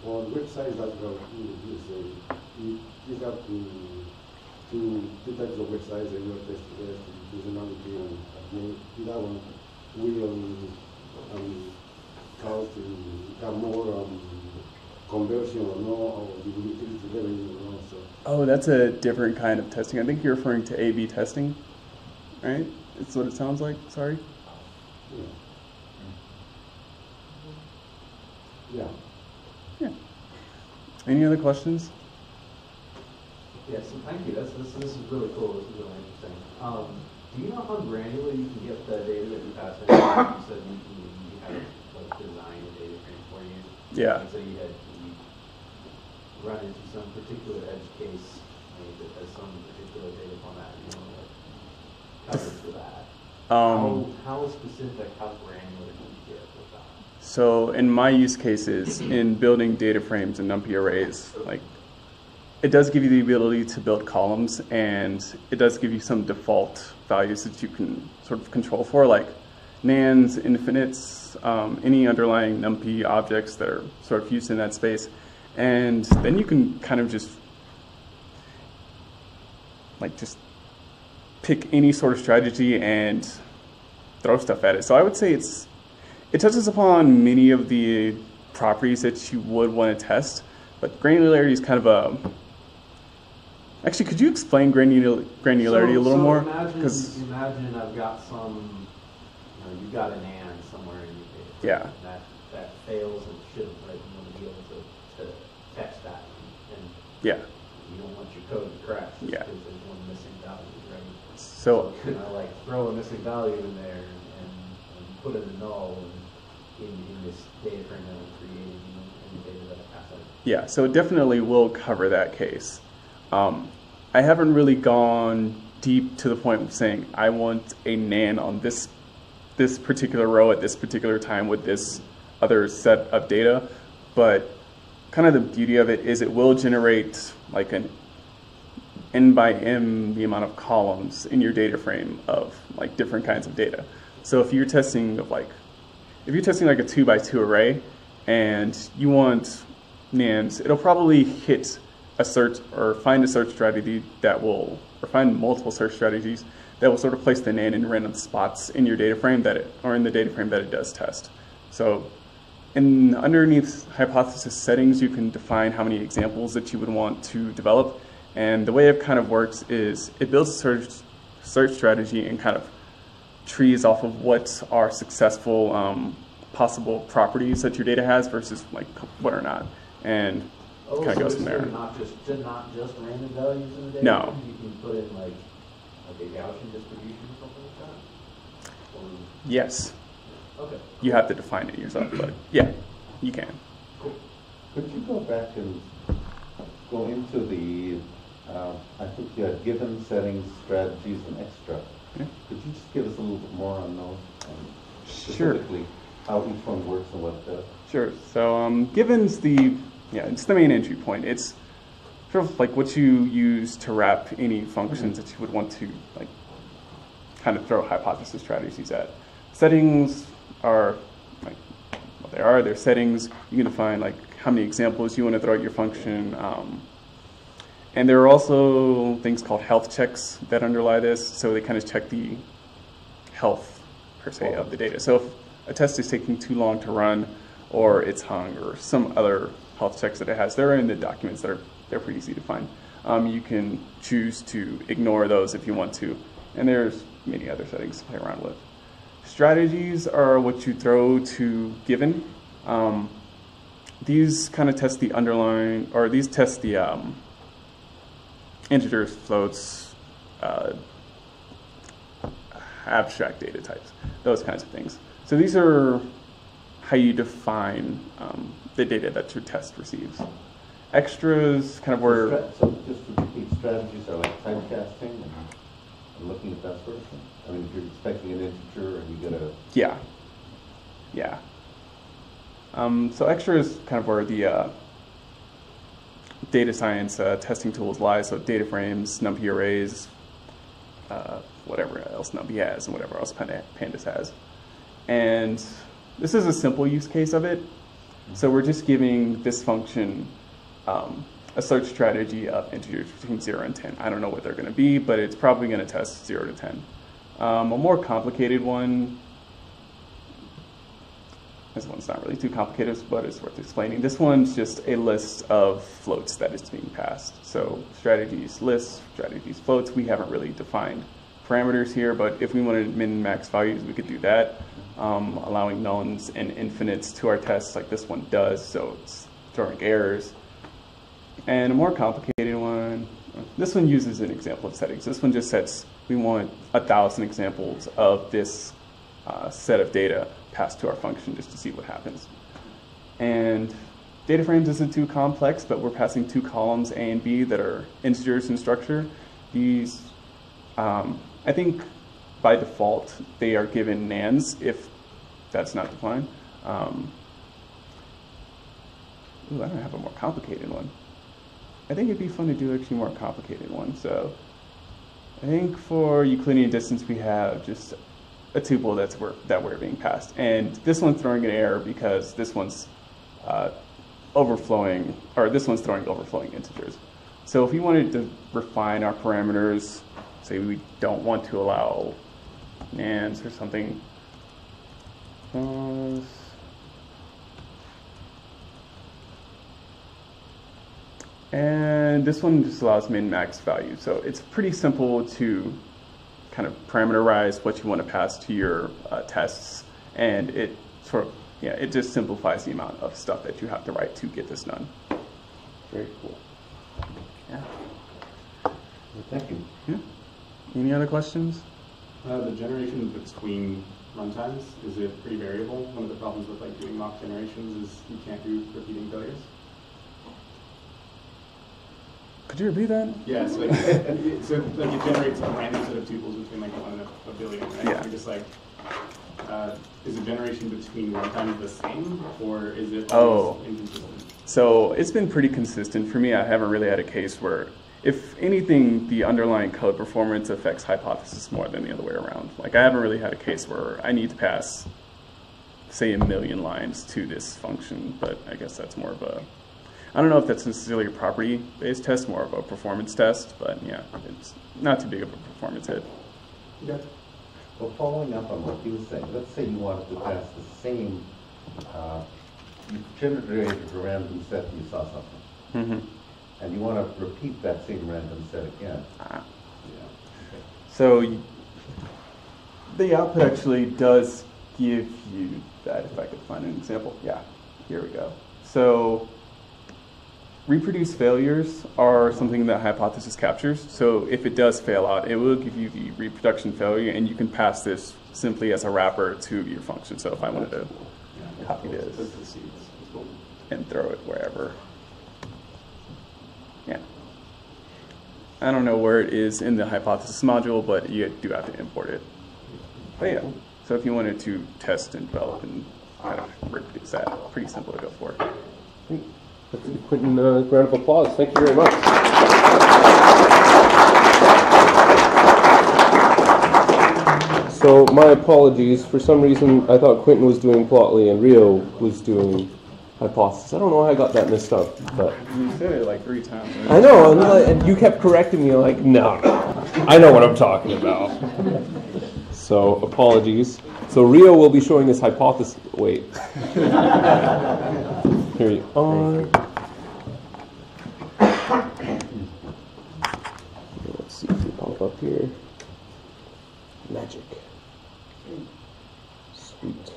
for websites that you have two types of websites that you are testing functionality, and at the end that one will cause to have more conversion or no, or the utility revenue or no. So. Oh, that's a different kind of testing. I think you're referring to A/B testing, right? That's what it sounds like. Sorry. Yeah. Yeah. Any other questions? Yes, thank you. This is really cool. This is really interesting. Do you know how granular you can get the data that you pass in? You said you had like design a data frame for you. Yeah. And so you run into some particular edge case that has some particular data format you want to cover for that. How specific, how granular can you get with that? So in my use cases, in building data frames and NumPy arrays, like it does give you the ability to build columns, and it does give you some default values that you can sort of control for, like nans, infinites, any underlying NumPy objects that are sort of used in that space. And then you can kind of just pick any sort of strategy and throw stuff at it. So I would say it touches upon many of the properties that you would want to test, but granularity is kind of a... Actually, could you explain granularity a little more? Imagine I've got some, you've got an and somewhere in your data. Yeah. That fails and shouldn't, right? You want to be able to test that. And yeah. You don't want your code to crash yeah. because there's one missing value, right? So can I like throw a missing value in there and put in a null in this data frame that I'm creating and the data that I pass out? Yeah, so it definitely will cover that case. I haven't really gone deep to the point of saying I want a nan on this particular row at this particular time with this other set of data, but kind of the beauty of it is it will generate like an n by m the amount of columns in your data frame of like different kinds of data. So if you're testing like a 2 by 2 array and you want nans, it'll probably hit a search or find a search strategy that will, or find multiple search strategies that will sort of place the nan in random spots in your data frame or in the data frame that it does test. So underneath hypothesis settings, you can define how many examples that you would want to develop. And the way it kind of works is it builds a search strategy and kind of trees off of what are successful possible properties that your data has versus like what are not. And kind of goes from there. Not just random values in the data? No. You can put in like a Gaussian distribution or something like that? Or... Yes. Okay. You have to define it yourself, but yeah, you can. Cool. Could you go back and go into the I think you had given, settings, strategies, and extra. Yeah. Could you just give us a little bit more on those? Sure. Specifically, how each one works and what it does? Sure. So given's it's the main entry point. It's sort of like what you use to wrap any functions that you would want to like kind of throw hypothesis strategies at. Settings are like what they are. They're settings. You can define like how many examples you want to throw at your function. And there are also things called health checks that underlie this. So they kind of check the health, per se, of the data. So if a test is taking too long to run, or it's hung, or some other health checks that it has, they're in the documents they're pretty easy to find. You can choose to ignore those if you want to. And there's many other settings to play around with. Strategies are what you throw to given. These kind of test the underlying, or these test the integers, floats, abstract data types, those kinds of things. So these are how you define the data that your test receives. Extras, kind of where... So just to repeat, strategies are like typecasting and looking at that sort of thing? I mean, if you're expecting an integer and you get a... Yeah. So extra is kind of where the data science testing tools lie. So DataFrames, NumPy arrays, whatever else NumPy has, and whatever else Pandas has. And this is a simple use case of it. So we're just giving this function a search strategy of integers between 0 and 10. I don't know what they're going to be, but it's probably going to test 0 to 10. A more complicated one, this one's not really too complicated, but it's worth explaining. This one's just a list of floats that is being passed. So strategies lists, strategies floats. We haven't really defined parameters here, but if we wanted min and max values, we could do that, allowing nulls and infinites to our tests like this one does, so it's throwing errors. And a more complicated one, this one uses an example of settings. This one just sets, we want 1,000 examples of this set of data passed to our function just to see what happens. And DataFrames isn't too complex, but we're passing two columns, A and B, that are integers in structure. These, I think by default, they are given nans if that's not defined. Ooh, I don't have a more complicated one. I think it'd be fun to do actually a more complicated one. So I think for Euclidean distance, we have just a tuple that we're being passed. And this one's throwing an error because this one's overflowing, or this one's throwing overflowing integers. So if we wanted to refine our parameters, say we don't want to allow nans or something, and this one just allows min-max value. So it's pretty simple to kind of parameterize what you want to pass to your tests, and it sort of, it just simplifies the amount of stuff that you have to write to get this done. Very cool. Yeah. Well, thank you. Yeah. Any other questions? The generation between runtimes, is it pretty variable? One of the problems with like doing mock generations is you can't do repeating failures. Could you repeat that? Yeah, so like, it generates a random set of tuples between like 1 and a billion, right? Yeah. You're just like, is the generation between runtimes the same, or is it inconsistent? So it's been pretty consistent for me. I haven't really had a case where, if anything, the underlying code performance affects hypothesis more than the other way around. Like, I haven't really had a case where I need to pass, say, 1 million lines to this function, but I guess that's more of a, I don't know if that's necessarily a property-based test, more of a performance test, but yeah, it's not too big of a performance hit. Okay. Well, following up on what you were saying, let's say you wanted to pass the same, you generated a random set and you saw something. And you want to repeat that same random set again. So the output actually does give you that, if I could find an example. Yeah, here we go. So reproduce failures are something that hypothesis captures. So if it does fail out, it will give you the reproduction failure, and you can pass this simply as a wrapper to your function. So if I wanted to copy this and throw it wherever. Yeah. I don't know where it is in the hypothesis module, but you do have to import it. But yeah, so if you wanted to test and develop and kind of reproduce that, pretty simple to go for. Great. Let's give Quentin a round of applause. Thank you very much. So my apologies. For some reason, I thought Quentin was doing Plotly and Rio was doing hypothesis. I don't know how I got that messed up, but you said it like 3 times. Right? I know, and you kept correcting me like, no, I know what I'm talking about. So apologies. So Rio will be showing this hypothesis. Wait. Here you are. Let's see if we pop up here. Magic. Sweet.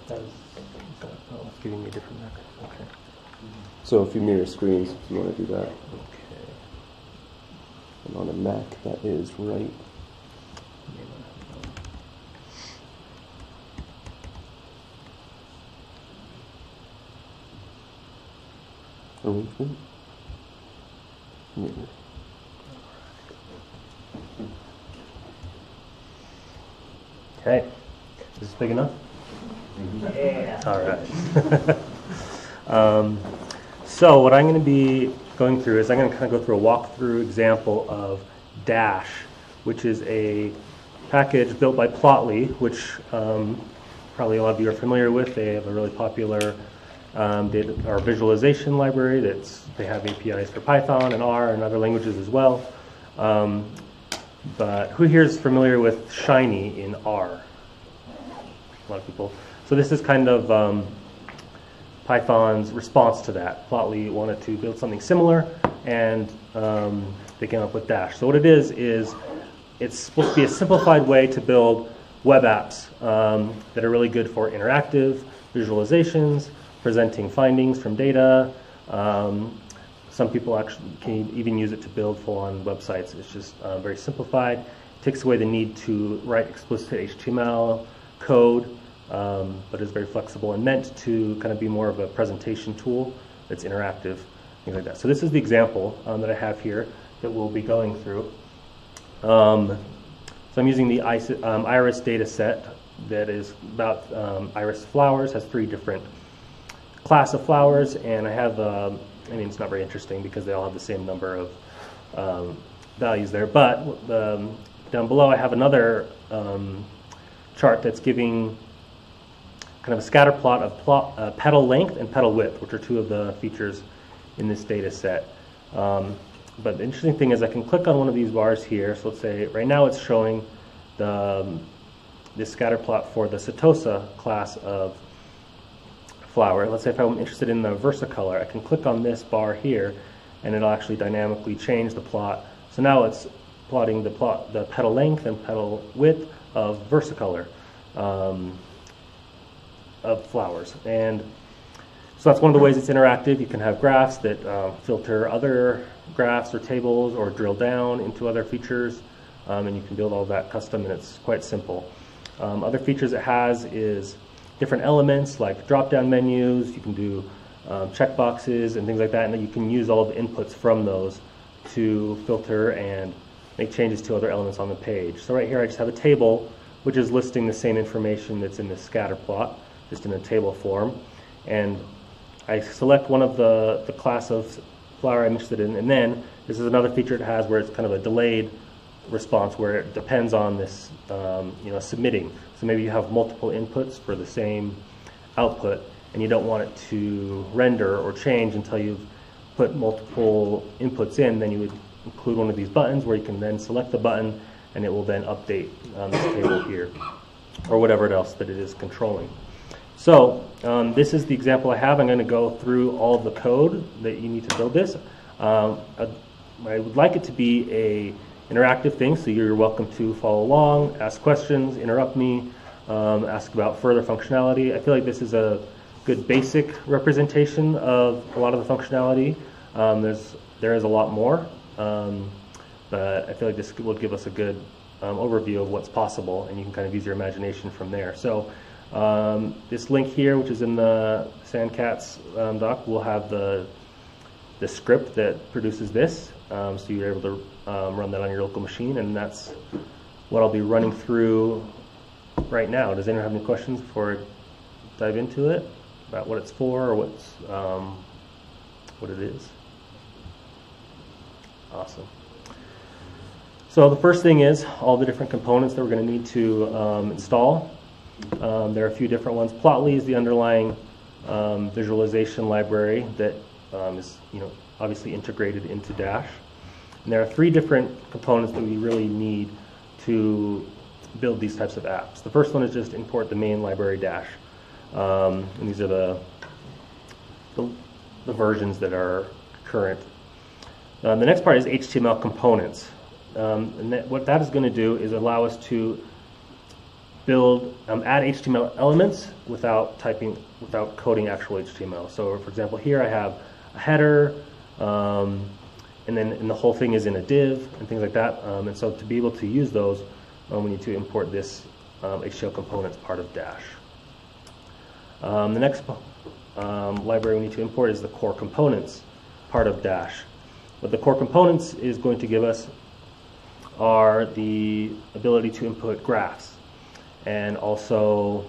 It's giving me a different record. Okay. So if you mirror screens, if you want to do that. Okay. And on a Mac, that is right. Arrangement. Mirror. Okay. Is this big enough? Yeah. All right. So what I'm going to be going through is I'm going to kind of go through a walkthrough example of Dash, which is a package built by Plotly, which probably a lot of you are familiar with. They have a really popular data or visualization library. They have APIs for Python and R and other languages as well. But who here is familiar with Shiny in R? A lot of people. So this is kind of Python's response to that. Plotly wanted to build something similar, and they came up with Dash. So what it is it's supposed to be a simplified way to build web apps that are really good for interactive visualizations, presenting findings from data. Some people actually can even use it to build full-on websites. It's just very simplified. It takes away the need to write explicit HTML code, but is very flexible and meant to kind of be more of a presentation tool that's interactive, things like that. So this is the example that I have here that we'll be going through. So I'm using the iris data set that is about iris flowers, has 3 different class of flowers, and I have, I mean, it's not very interesting because they all have the same number of values there, but down below I have another chart that's giving kind of a scatter plot of petal length and petal width, which are 2 of the features in this data set. But the interesting thing is I can click on one of these bars here. So let's say right now it's showing this scatter plot for the Setosa class of flower. Let's say if I'm interested in the versicolor, I can click on this bar here and it'll actually dynamically change the plot. So now it's plotting the petal length and petal width of versicolor of flowers. And so that's one of the ways it's interactive. You can have graphs that filter other graphs or tables or drill down into other features, and you can build all that custom, and it's quite simple. Other features it has is different elements like drop-down menus. You can do checkboxes and things like that, and then you can use all of the inputs from those to filter and make changes to other elements on the page. So right here I just have a table which is listing the same information that's in the scatter plot, just in a table form. And I select one of the class of flower I'm interested in, and then this is another feature it has where it's kind of a delayed response where it depends on this submitting. So maybe you have multiple inputs for the same output and you don't want it to render or change until you've put multiple inputs in. Then you would include one of these buttons where you can then select the button and it will then update this table here or whatever else that it is controlling. So this is the example I have. I'm going to go through all of the code that you need to build this. I would like it to be a interactive thing, so you're welcome to follow along, ask questions, interrupt me, ask about further functionality. I feel like this is a good basic representation of a lot of the functionality. There is a lot more, but I feel like this will give us a good overview of what's possible, and you can kind of use your imagination from there. So this link here, which is in the Sandcats doc, will have the script that produces this, so you're able to run that on your local machine, and that's what I'll be running through right now. Does anyone have any questions before I dive into it about what it's for or what it is? Awesome. So the first thing is all the different components that we're going to need to install. There are a few different ones. Plotly is the underlying visualization library that is, obviously integrated into Dash. And there are 3 different components that we really need to build these types of apps. The first one is just import the main library Dash. And these are the versions that are current. The next part is HTML components. And what that is going to do is allow us to build, add HTML elements without coding actual HTML. So for example, here I have a header, and the whole thing is in a div and things like that. And so to be able to use those, we need to import this HTML components part of Dash. The next library we need to import is the core components part of Dash. What the core components is going to give us are the ability to input graphs, and also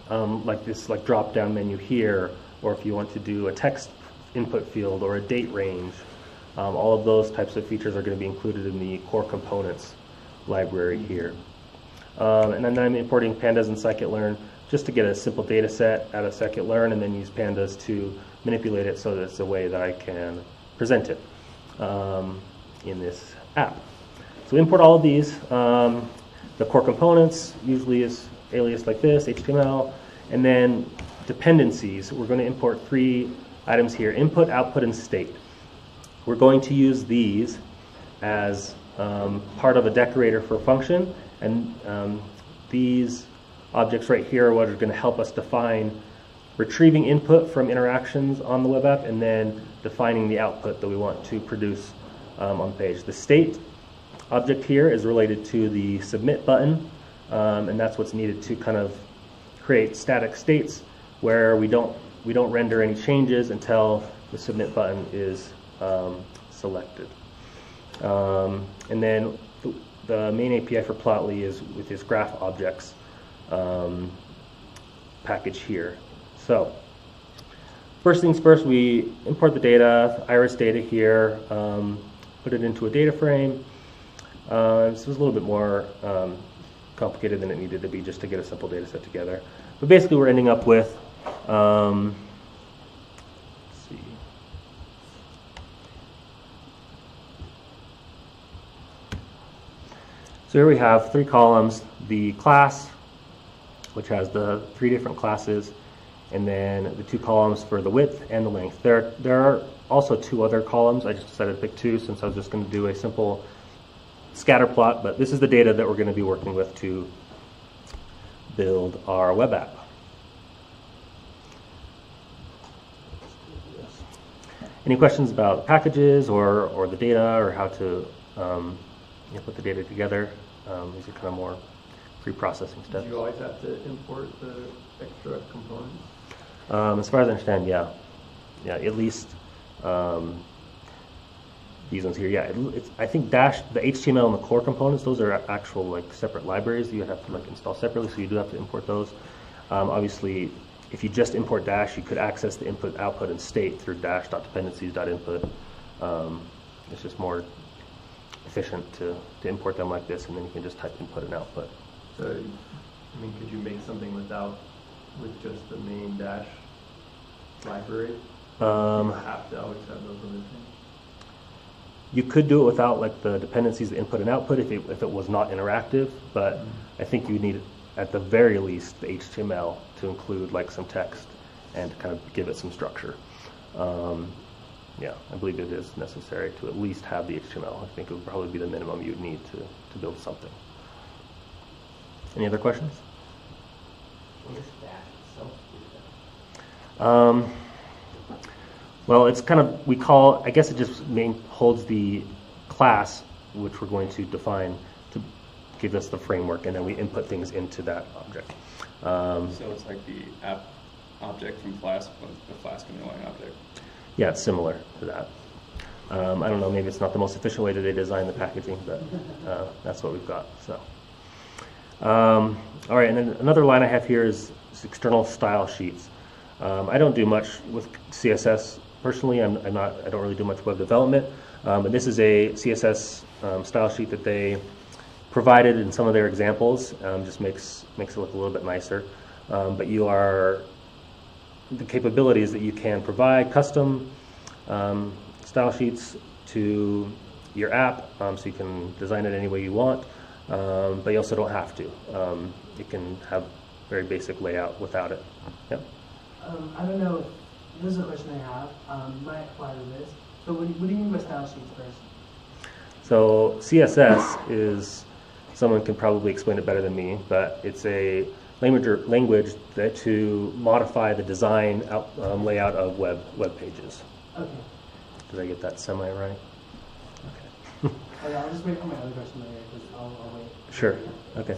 like this drop-down menu here, or if you want to do a text input field or a date range. All of those types of features are going to be included in the core components library here. And then I'm importing pandas and scikit-learn just to get a simple data set out of scikit-learn, and then use pandas to manipulate it so that it's a way that I can present it in this app. So import all of these. The core components usually is alias like this, HTML, and then dependencies. We're going to import 3 items here: input, output, and state. We're going to use these as part of a decorator for a function, and these objects right here are what are going to help us define retrieving input from interactions on the web app, and then defining the output that we want to produce on the page. The state object here is related to the submit button, and that's what's needed to kind of create static states where we don't render any changes until the submit button is selected. And then the main API for Plotly is with this graph objects package here. So first things first, we import the data, iris data here, put it into a data frame. This was a little bit more complicated than it needed to be just to get a simple data set together. But basically we're ending up with, let's see. So here we have 3 columns: the class, which has the 3 different classes, and then the 2 columns for the width and the length. There are also 2 other columns. I just decided to pick 2 since I was just going to do a simple scatter plot, but this is the data that we're going to be working with to build our web app. Any questions about packages or the data, or how to put the data together? These are kind of more pre-processing steps. Do you always have to import the extra components? As far as I understand, yeah, at least these ones here. Yeah, I think Dash, the HTML and the core components, those are actual separate libraries that you have to install separately, so you do have to import those. Obviously, if you just import Dash, you could access the input, output, and state through dash.dependencies.input. It's just more efficient to import them like this, and then you can just type input and output. So, I mean, could you make something with just the main Dash library? You have to always have those other things. You could do it without the dependencies, the input and output, if it was not interactive, but I think you need, at the very least, the HTML to include some text and to kind of give it some structure. Yeah, I believe it is necessary to at least have the HTML. I think it would probably be the minimum you'd need to build something. Any other questions? What is Dash itself? Well, it's kind of, we call, I guess it just holds the class, which we're going to define to give us the framework, and then we input things into that object. So it's like the app object from Flask, but the Flask underlying object. Yeah, it's similar to that. I don't know, maybe it's not the most efficient way that they design the packaging, but that's what we've got. So, all right, and then another line I have here is external style sheets. I don't do much with CSS personally. I don't really do much web development, but this is a CSS style sheet that they provided in some of their examples. Just makes it look a little bit nicer. But the capabilities that you can provide custom style sheets to your app, so you can design it any way you want, but you also don't have to. You can have very basic layout without it. Yep. I don't know, this is a question I have, might apply to this. So what do you mean by style sheets first? So CSS is, someone can probably explain it better than me, but it's a language that to modify the design layout of web pages. Okay. Did I get that semi right? Okay, I'll just wait for my other question later, because I'll wait. Sure. Okay.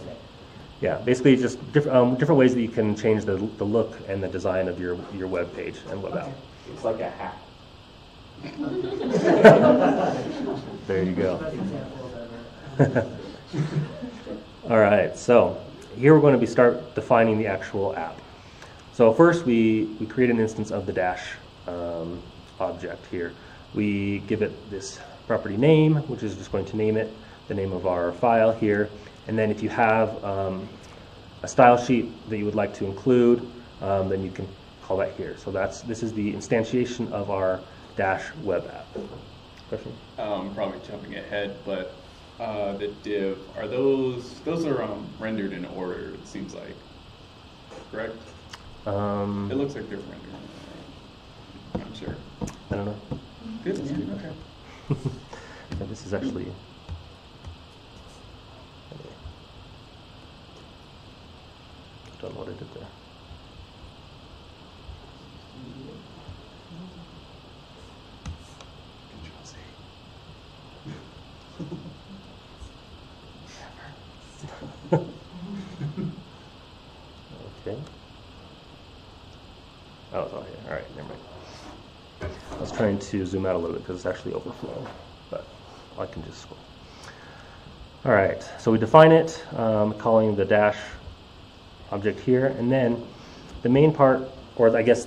Yeah, basically just different ways that you can change the look and the design of your web page and web app. It's like a hat. There you go. All right, so here we're going to start defining the actual app. So first we create an instance of the dash object here. We give it this property name, which is just going to name it, the name of our file here. And then if you have a style sheet that you would like to include, then you can call that here. So this is the instantiation of our dash web app. Question? Probably jumping ahead, but the div, are those are rendered in order, it seems like, correct? It looks like they're rendered. I'm sure. I don't know. Good. Yeah, okay. So this is actually don't know what I did there. Okay. Oh, it's all here. All right, never mind. I was trying to zoom out a little bit because it's actually overflowing, but I can just scroll. All right, so we define it, calling the dash object here, and then the main part, or I guess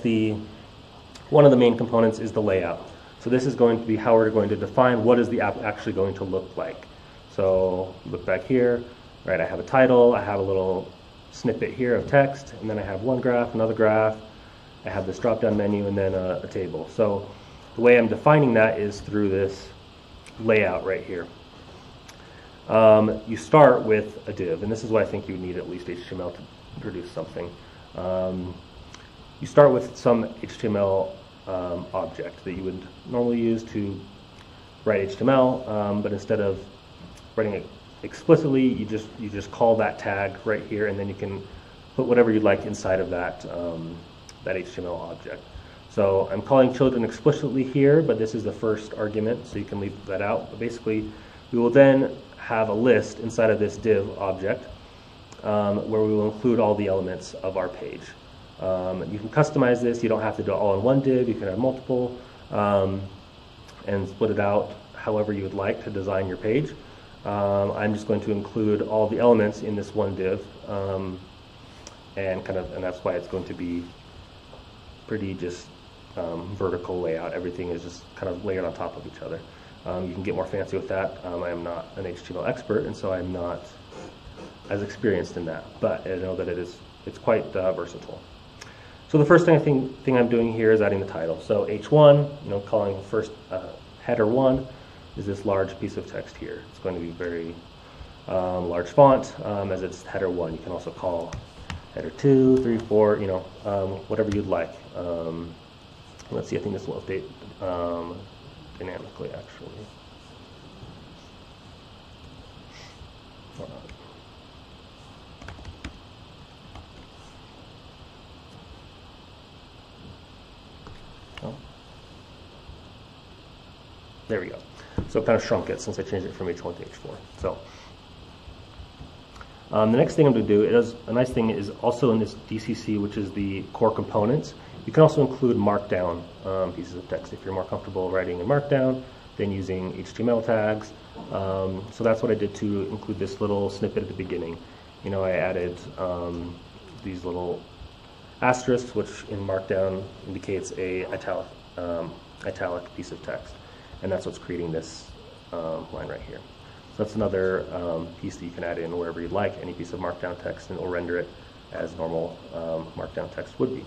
one of the main components is the layout. So this is going to be how we're going to define what is the app actually going to look like. So look back here, right? I have a title, I have a little snippet here of text, and then I have one graph, another graph, I have this drop-down menu, and then a table. So the way I'm defining that is through this layout right here. You start with a div, and this is why I think you need at least HTML to produce something. You start with some HTML object that you would normally use to write HTML, but instead of writing it explicitly, you just call that tag right here, and then you can put whatever you'd like inside of that HTML object. So I'm calling children explicitly here, but this is the first argument, so you can leave that out. But basically, we will then have a list inside of this div object where we will include all the elements of our page. You can customize this. You don't have to do it all in one div. You can have multiple and split it out however you would like to design your page. I'm just going to include all the elements in this one div, and that's why it's going to be pretty just vertical layout. Everything is just kind of layered on top of each other. You can get more fancy with that. I am not an HTML expert, and so I'm not as experienced in that, but I know that it's quite versatile. So the first thing I'm doing here is adding the title. So H1, calling first header 1 is this large piece of text here. It's going to be very large font as it's header 1. You can also call header 2, 3, 4, whatever you'd like. Let's see, I think this will update dynamically actually. Oh. There we go. So it kind of shrunk it since I changed it from H1 to H4. So the next thing I'm going to do, a nice thing is also in this DCC, which is the core components, you can also include markdown pieces of text. If you're more comfortable writing in markdown, then using HTML tags. So that's what I did to include this little snippet at the beginning. You know, I added these little asterisks, which in Markdown indicates a italic piece of text, and that's what's creating this line right here. So that's another piece that you can add in wherever you'd like, any piece of Markdown text, and it will render it as normal Markdown text would be.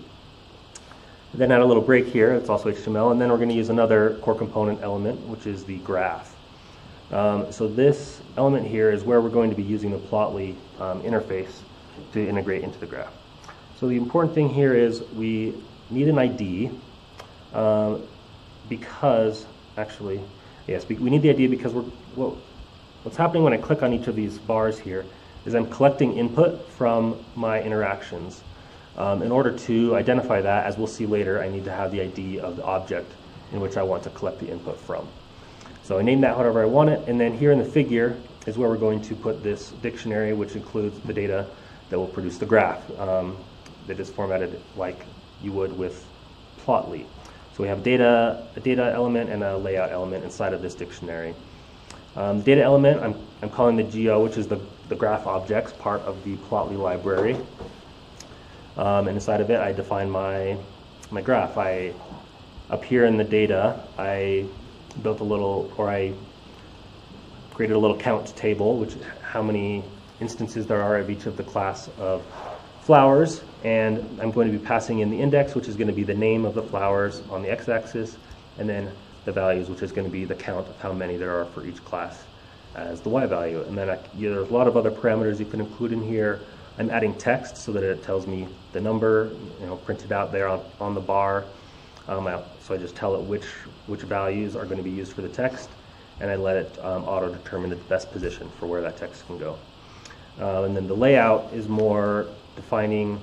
Then add a little break here, it's also HTML, and then we're going to use another core component element, which is the graph. So this element here is where we're going to be using the Plotly interface to integrate into the graph. So the important thing here is we need an ID because, actually, yes, we need the ID because what's happening when I click on each of these bars here is I'm collecting input from my interactions. In order to identify that, as we'll see later, I need to have the ID of the object in which I want to collect the input from. So I name that however I want it, and then here in the figure is where we're going to put this dictionary, which includes the data that will produce the graph that is formatted like you would with Plotly. So we have a data element and a layout element inside of this dictionary. The data element I'm calling the geo, which is the graph objects, part of the Plotly library. And inside of it, I define my graph. Up here in the data, I built a little, or I created a little count table, which is how many instances there are of each of the class of flowers, and I'm going to be passing in the index, which is going to be the name of the flowers on the x-axis, and then the values, which is going to be the count of how many there are for each class as the y value. And then there's a lot of other parameters you can include in here. I'm adding text so that it tells me the number, printed out there on the bar. So I just tell it which values are going to be used for the text, and I let it auto-determine the best position for where that text can go. And then the layout is more defining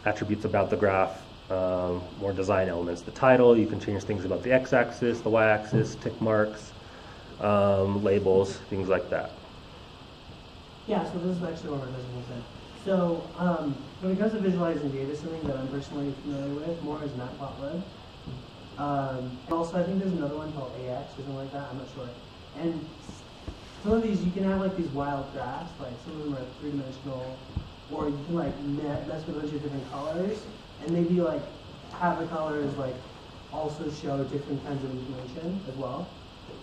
attributes about the graph, more design elements. The title, you can change things about the x-axis, the y-axis, tick marks, labels, things like that. Yeah, so this is actually what we're doing. So when it comes to visualizing data, something that I'm personally familiar with more is Matplotlib. Also, I think there's another one called AX or something like that. I'm not sure. And some of these, you can have like these wild graphs, like some of them are three-dimensional, or you can like mess with a bunch of different colors, and maybe like have the colors like also show different kinds of information as well.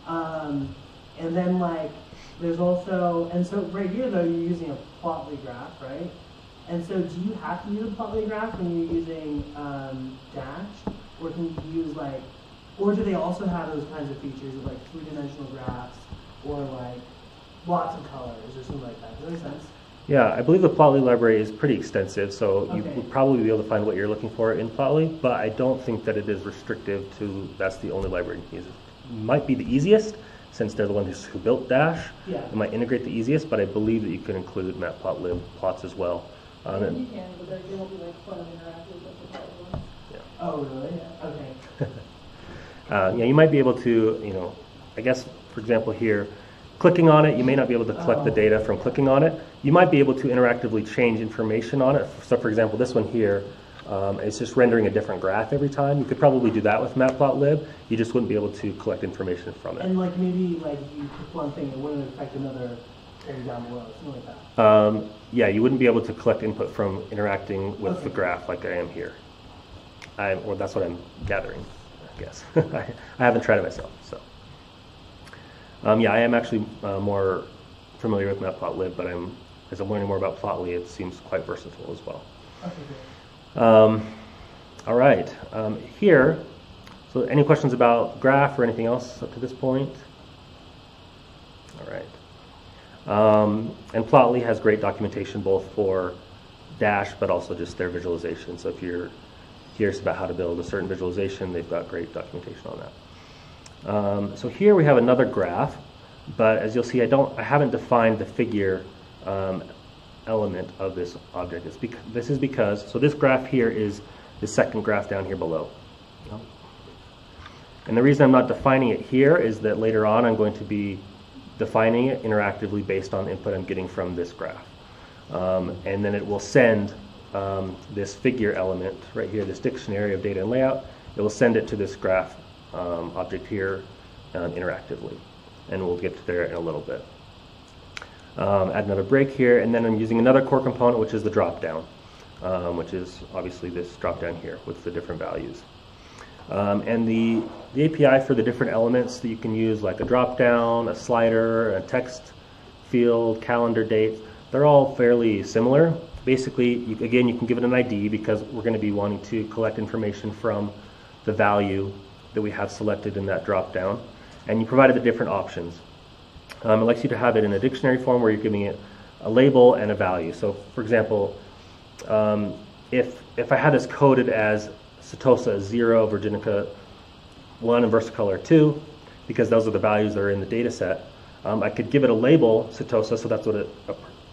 And then like there's also, and so right here though, you're using a Plotly graph, right? And so do you have to use a Plotly graph when you're using Dash? Or can you use like, or do they also have those kinds of features of like three-dimensional graphs or like lots of colors or something like that? Does that make sense? Yeah, I believe the Plotly library is pretty extensive, so you would probably be able to find what you're looking for in Plotly, but I don't think that it is restrictive to that's the only library you can use. It might be the easiest, since they're the ones who built Dash. Yeah. It might integrate the easiest, but I believe that you can include Matplotlib plots as well. You can, but they won't be like fun and interactive with the Plotly ones. Oh, really? Okay. Yeah, you might be able to, I guess, for example, here, clicking on it, you may not be able to collect the data from clicking on it. You might be able to interactively change information on it. So, for example, this one here, it's just rendering a different graph every time. You could probably do that with Matplotlib. You just wouldn't be able to collect information from it. And like maybe like if you click one thing, it wouldn't affect another thing down below, something like that. Yeah, you wouldn't be able to collect input from interacting with the graph like I am here. Or that's what I'm gathering, I guess. I haven't tried it myself, so. Yeah, I am actually more familiar with Matplotlib, but as I'm learning more about Plotly, it seems quite versatile as well. Okay, all right, here, so any questions about graph or anything else up to this point? All right. And Plotly has great documentation both for Dash, but also just their visualization. So if you're curious about how to build a certain visualization, they've got great documentation on that. So here we have another graph, but as you'll see, I haven't defined the figure element of this object. This is because, so this graph here is the second graph down here below. And the reason I'm not defining it here is that later on I'm going to be defining it interactively based on input I'm getting from this graph. And then it will send this figure element right here, this dictionary of data and layout. It will send it to this graph object here interactively. And we'll get to there in a little bit. Add another break here, and then I'm using another core component, which is the drop-down, which is obviously this drop-down here with the different values. And the API for the different elements that you can use, like a drop-down, a slider, a text field, calendar date, they're all fairly similar. Basically, again, you can give it an ID because we're going to be wanting to collect information from the value that we have selected in that drop-down. And you provided the different options. It likes you to have it in a dictionary form where you're giving it a label and a value. So, for example, if I had this coded as Setosa 0, Virginica 1, and Versicolor 2, because those are the values that are in the data set, I could give it a label, Setosa, so that's what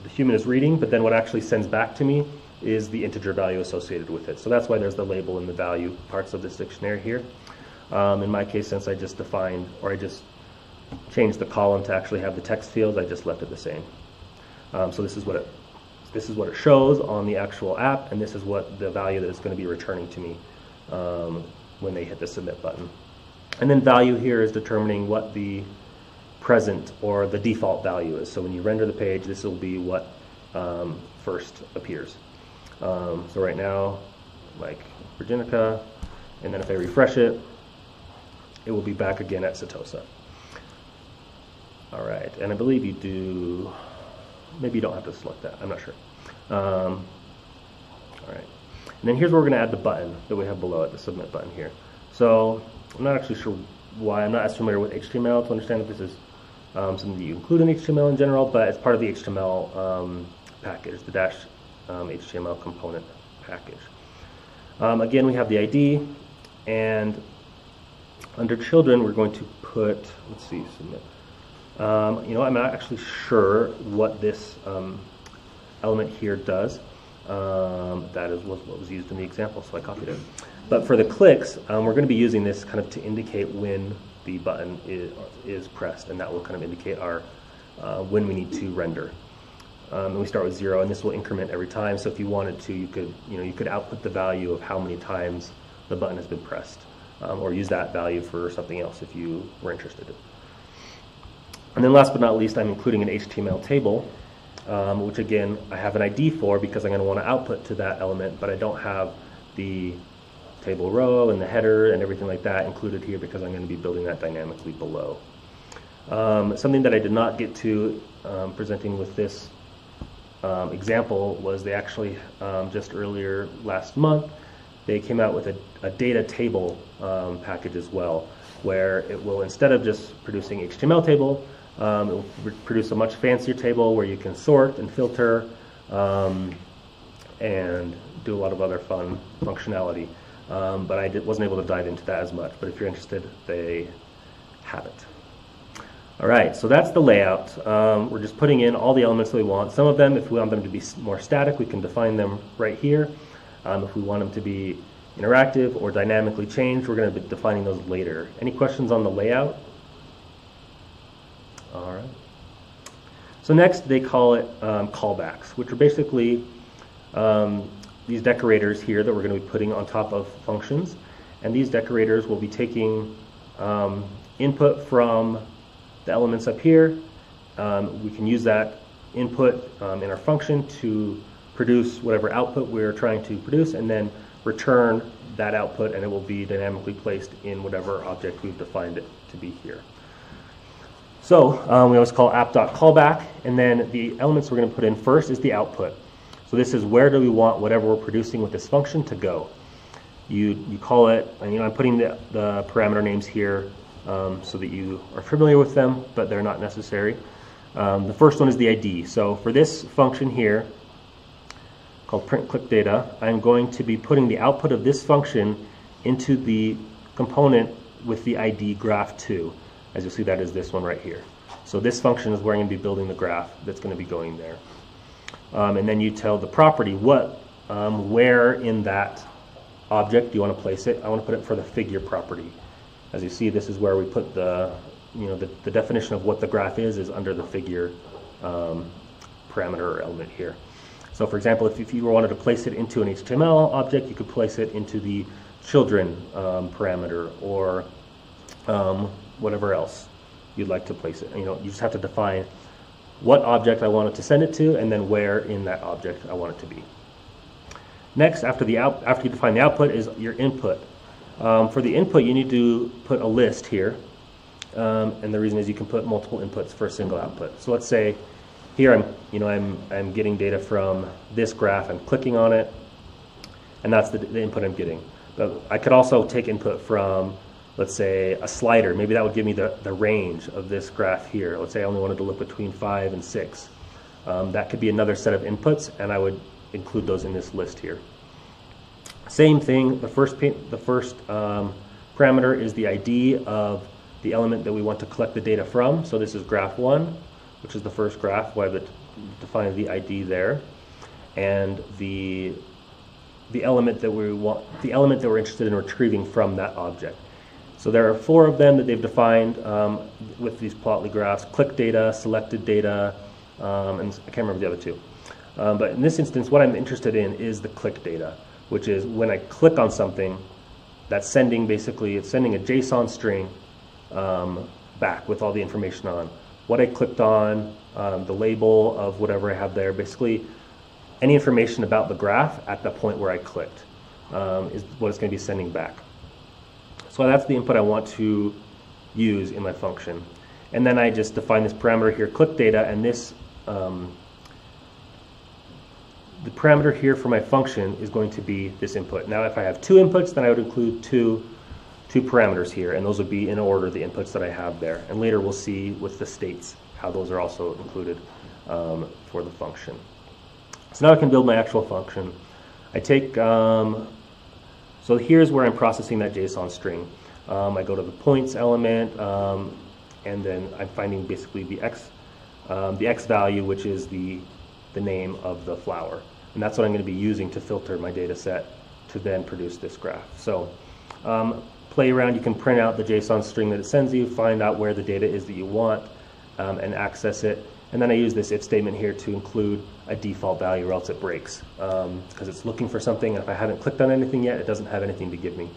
the human is reading, but then what actually sends back to me is the integer value associated with it. So that's why there's the label and the value parts of this dictionary here. In my case, since I just defined, or I just changed the column to actually have the text fields, I just left it the same. So this is what it shows on the actual app, and this is what the value that it's going to be returning to me when they hit the submit button. And then value here is determining what the present or the default value is. So when you render the page, this will be what first appears. So right now, like Virginica, and then if I refresh it, it will be back again at Setosa. All right, and I believe you do, maybe you don't have to select that, I'm not sure. All right, and then here's where we're going to add the button that we have below it, the submit button here. So I'm not actually sure why, I'm not as familiar with HTML to understand that this is something that you include in HTML in general, but it's part of the HTML package, the dash HTML component package. Again, we have the ID, and under children, we're going to put, let's see, submit. You know, I'm not actually sure what this element here does. That is what was used in the example, so I copied it. But for the clicks, we're going to be using this kind of to indicate when the button is pressed, and that will kind of indicate our when we need to render. And we start with 0, and this will increment every time. So if you wanted to, you could output the value of how many times the button has been pressed, or use that value for something else if you were interested. And then last but not least, I'm including an HTML table, which again I have an ID for because I'm going to want to output to that element, but I don't have the table row and the header and everything like that included here because I'm going to be building that dynamically below. Something that I did not get to presenting with this example was they actually just earlier last month they came out with a data table package as well, where it will, instead of just producing HTML table, it will produce a much fancier table where you can sort and filter and do a lot of other fun functionality. But I wasn't able to dive into that as much. But if you're interested, they have it. All right, so that's the layout. We're just putting in all the elements that we want. Some of them, if we want them to be more static, we can define them right here. If we want them to be interactive or dynamically changed, we're going to be defining those later. Any questions on the layout? All right. So next, they call it callbacks, which are basically these decorators here that we're going to be putting on top of functions. And these decorators will be taking input from the elements up here. We can use that input in our function to produce whatever output we're trying to produce, and then return that output, and it will be dynamically placed in whatever object we've defined it to be here. So we always call app.callback, and then the elements we're going to put in first is the output. So this is where do we want whatever we're producing with this function to go. You call it, and I'm putting the parameter names here so that you are familiar with them, but they're not necessary. The first one is the ID. So for this function here, called print click data, I'm going to be putting the output of this function into the component with the ID graph2. As you'll see, that is this one right here. So this function is where I'm going to be building the graph that's going to be going there. And then you tell the property where in that object do you want to place it. I want to put it for the figure property. As you see, this is where we put the definition of what the graph is under the figure parameter or element here. So for example, if you wanted to place it into an HTML object, you could place it into the children parameter, or whatever else you'd like to place it. You just have to define what object I want it to send it to, and then where in that object I want it to be. Next, after you define the output, is your input. For the input, you need to put a list here, and the reason is you can put multiple inputs for a single output. So let's say here I'm getting data from this graph. I'm clicking on it, and that's the input I'm getting. But I could also take input from, let's say, a slider. Maybe that would give me the range of this graph here. Let's say I only wanted to look between 5 and 6. That could be another set of inputs, and I would include those in this list here. Same thing, the first parameter is the ID of the element that we want to collect the data from. So this is graph 1, which is the first graph, where I've defined the ID there. And the element that we're interested in retrieving from that object. So there are 4 of them that they've defined with these plotly graphs: click data, selected data, and I can't remember the other 2. But in this instance, what I'm interested in is the click data, which is when I click on something, that's sending a JSON string back with all the information on what I clicked on, the label of whatever I have there, basically any information about the graph at the point where I clicked is what it's going to be sending back. So that's the input I want to use in my function. And then I just define this parameter here, click data, and this the parameter here for my function is going to be this input. Now if I have 2 inputs, then I would include two parameters here, and those would be in order, the inputs that I have there. And later we'll see with the states how those are also included for the function. So now I can build my actual function. I take, so here's where I'm processing that JSON string. I go to the points element, and then I'm finding basically the X value, which is the name of the flower. And that's what I'm going to be using to filter my data set to then produce this graph. So play around, you can print out the JSON string that it sends you, find out where the data is that you want, and access it. And then I use this if statement here to include a default value, or else it breaks, because it's looking for something, and if I haven't clicked on anything yet, it doesn't have anything to give me.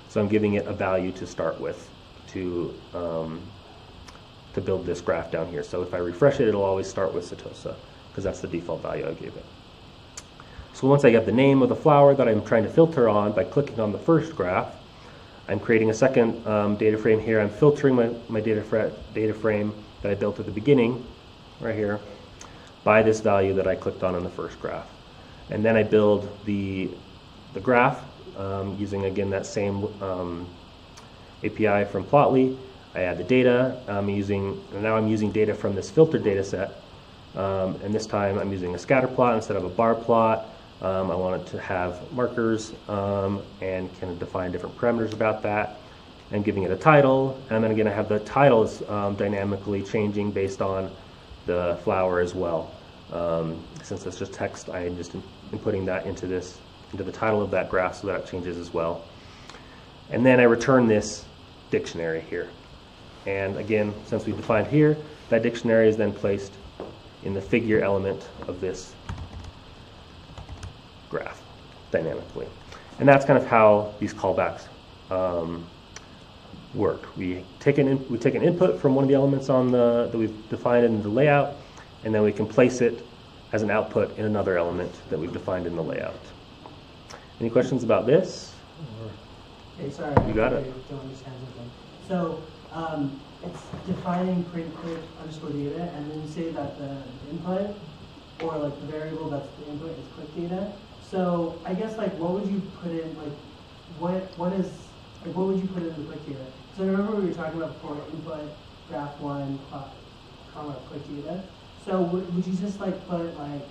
So I'm giving it a value to start with to build this graph down here. So if I refresh it, it'll always start with Setosa, because that's the default value I gave it. So once I get the name of the flower that I'm trying to filter on by clicking on the first graph, I'm creating a second data frame here. I'm filtering my data frame that I built at the beginning, right here, by this value that I clicked on the first graph. And then I build the graph using, again, that same API from Plotly. I add the data. Now I'm using data from this filtered data set. And this time I'm using a scatter plot instead of a bar plot. I want it to have markers and can define different parameters about that. I'm giving it a title, and then again I have the titles dynamically changing based on the flower as well. Since it's just text, I am just inputting that into the title of that graph so that it changes as well. And then I return this dictionary here. And again, since we defined here, that dictionary is then placed in the figure element of this graph dynamically. And that's kind of how these callbacks work. We take an input from one of the elements that we've defined in the layout, and then we can place it as an output in another element that we've defined in the layout. Any questions about this? Okay, sorry. You got it. Don't understand something. So it's defining print click underscore data, and then you say that the input, or like the variable that's the input, is click data. So I guess like what would you put in, like what would you put in the click data? So I remember we were talking about before input graph 1 comma click data. So would you just like put like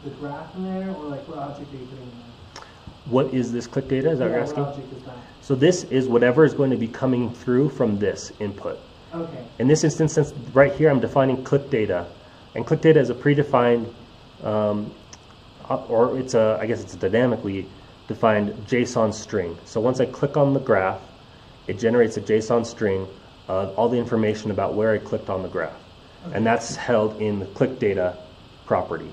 the graph in there, or like what object are you putting in there? What is this click data? Is that what you're asking? What object is that? So this is whatever is going to be coming through from this input. Okay. In this instance, since right here I'm defining click data, and click data is a predefined, or it's I guess it's a dynamically defined JSON string. So once I click on the graph, it generates a JSON string of all the information about where I clicked on the graph. Okay. And that's held in the click data property.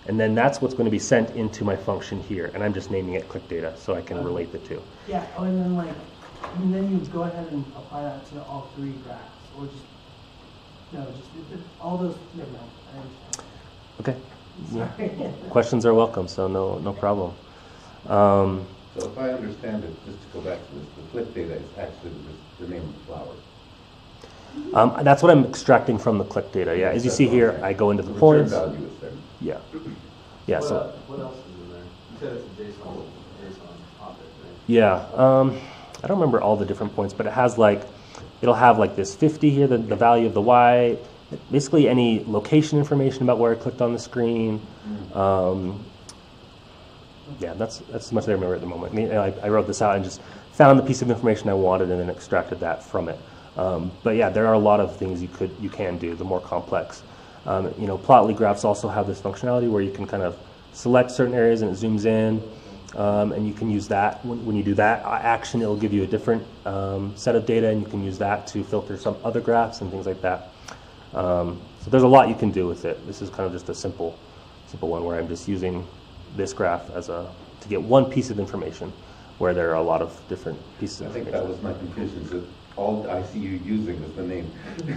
And then that's what's going to be sent into my function here. And I'm just naming it click data so I can relate the two. Yeah, and then like and then you go ahead and apply that to all three graphs, or just, no, just all those, never mind, I understand. Okay. Sorry. Questions are welcome, so no problem. So if I understand it, just to go back to this, the click data is actually the name of the flower. That's what I'm extracting from the click data. Yeah, as you see here, I go into the points. Return value is there. Yeah. Yeah. What else is in there? You said it's a JSON object, right? Yeah. I don't remember all the different points, but it has like, it'll have like this 50 here, the value of the Y, basically any location information about where I clicked on the screen. Yeah, that's as much as I remember at the moment. I mean, I wrote this out and just found the piece of information I wanted and then extracted that from it. But yeah, there are a lot of things you can do, the more complex. Plotly graphs also have this functionality where you can kind of select certain areas and it zooms in, and you can use that. When you do that action, it'll give you a different set of data, and you can use that to filter some other graphs and things like that. So there's a lot you can do with it. This is kind of just a simple one where I'm just using this graph as to get one piece of information where there are a lot of different pieces of information. I think that was my confusion, that all I see you using is the name.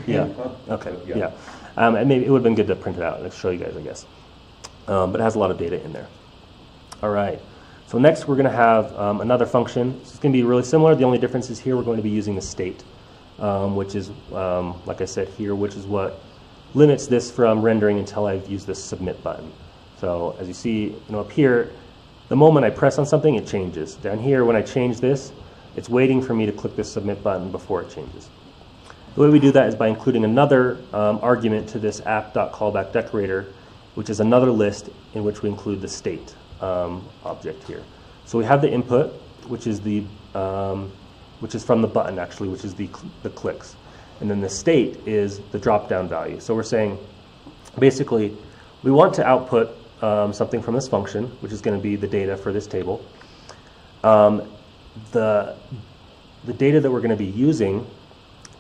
Yeah, okay, yeah. And maybe it would have been good to print it out and show you guys, I guess. But it has a lot of data in there. All right, so next we're going to have another function. It's going to be really similar. The only difference is here we're going to be using the state, which is, like I said here, which is what limits this from rendering until I've used this submit button. So as you see, up here, the moment I press on something, it changes. Down here, when I change this, it's waiting for me to click this submit button before it changes. The way we do that is by including another argument to this app.callbackDecorator, which is another list in which we include the state object here. So we have the input, which is from the button actually, which is the clicks, and then the state is the drop-down value. So we're saying, basically, we want to output something from this function, which is going to be the data for this table. The data that we're going to be using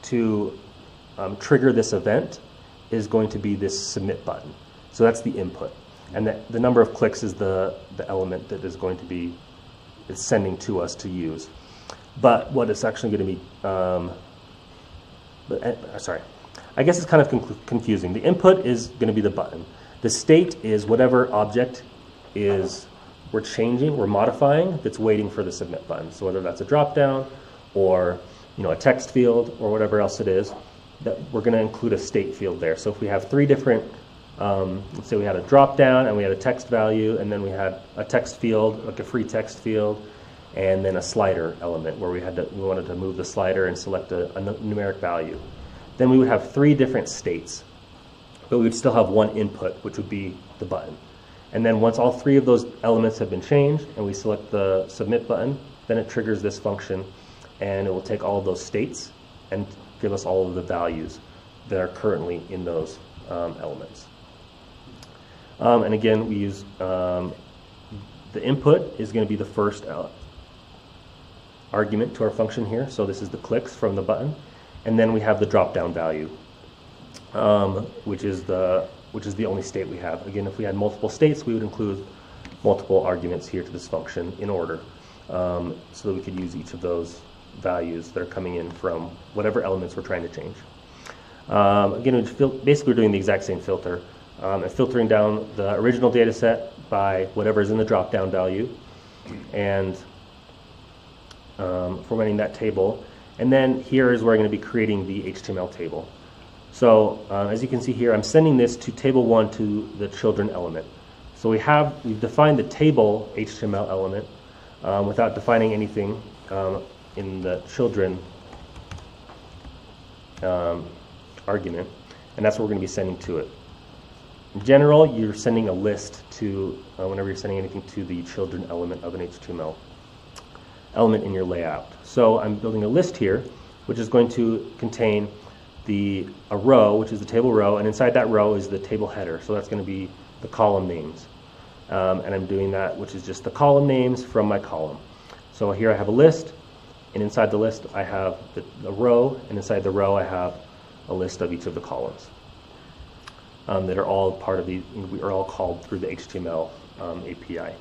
to trigger this event is going to be this submit button. So that's the input. And the number of clicks is the element that is going to be sending to us to use. But what it's actually going to be, sorry, I guess it's kind of confusing. The input is going to be the button. The state is whatever object we're changing, we're modifying, that's waiting for the submit button. So whether that's a drop-down or a text field or whatever else it is, that we're going to include a state field there. So if we have three different, let's say we had a drop-down and we had a text value, and then we had a text field, like a free text field, and then a slider element where we wanted to move the slider and select a numeric value. Then we would have three different states, but we would still have one input, which would be the button. And then once all three of those elements have been changed and we select the submit button, then it triggers this function, and it will take all of those states and give us all of the values that are currently in those elements. And again, we use the input is going to be the first argument to our function here. So this is the clicks from the button, and then we have the drop-down value, which is the only state we have. Again, if we had multiple states, we would include multiple arguments here to this function in order, so that we could use each of those values that are coming in from whatever elements we're trying to change. Again, basically we're doing the exact same filter, and filtering down the original data set by whatever is in the drop-down value, and formatting that table. And then here is where I'm going to be creating the HTML table. So as you can see here, I'm sending this to table 1 to the children element. So we've defined the table HTML element without defining anything in the children argument, and that's what we're going to be sending to it. In general, you're sending a list to, whenever you're sending anything to the children element of an HTML element in your layout. So I'm building a list here, which is going to contain a row, which is the table row, and inside that row is the table header. So that's going to be the column names. And I'm doing that, which is just the column names from my column. So here I have a list, and inside the list I have the row, and inside the row I have a list of each of the columns that are all part of we are all called through the HTML API.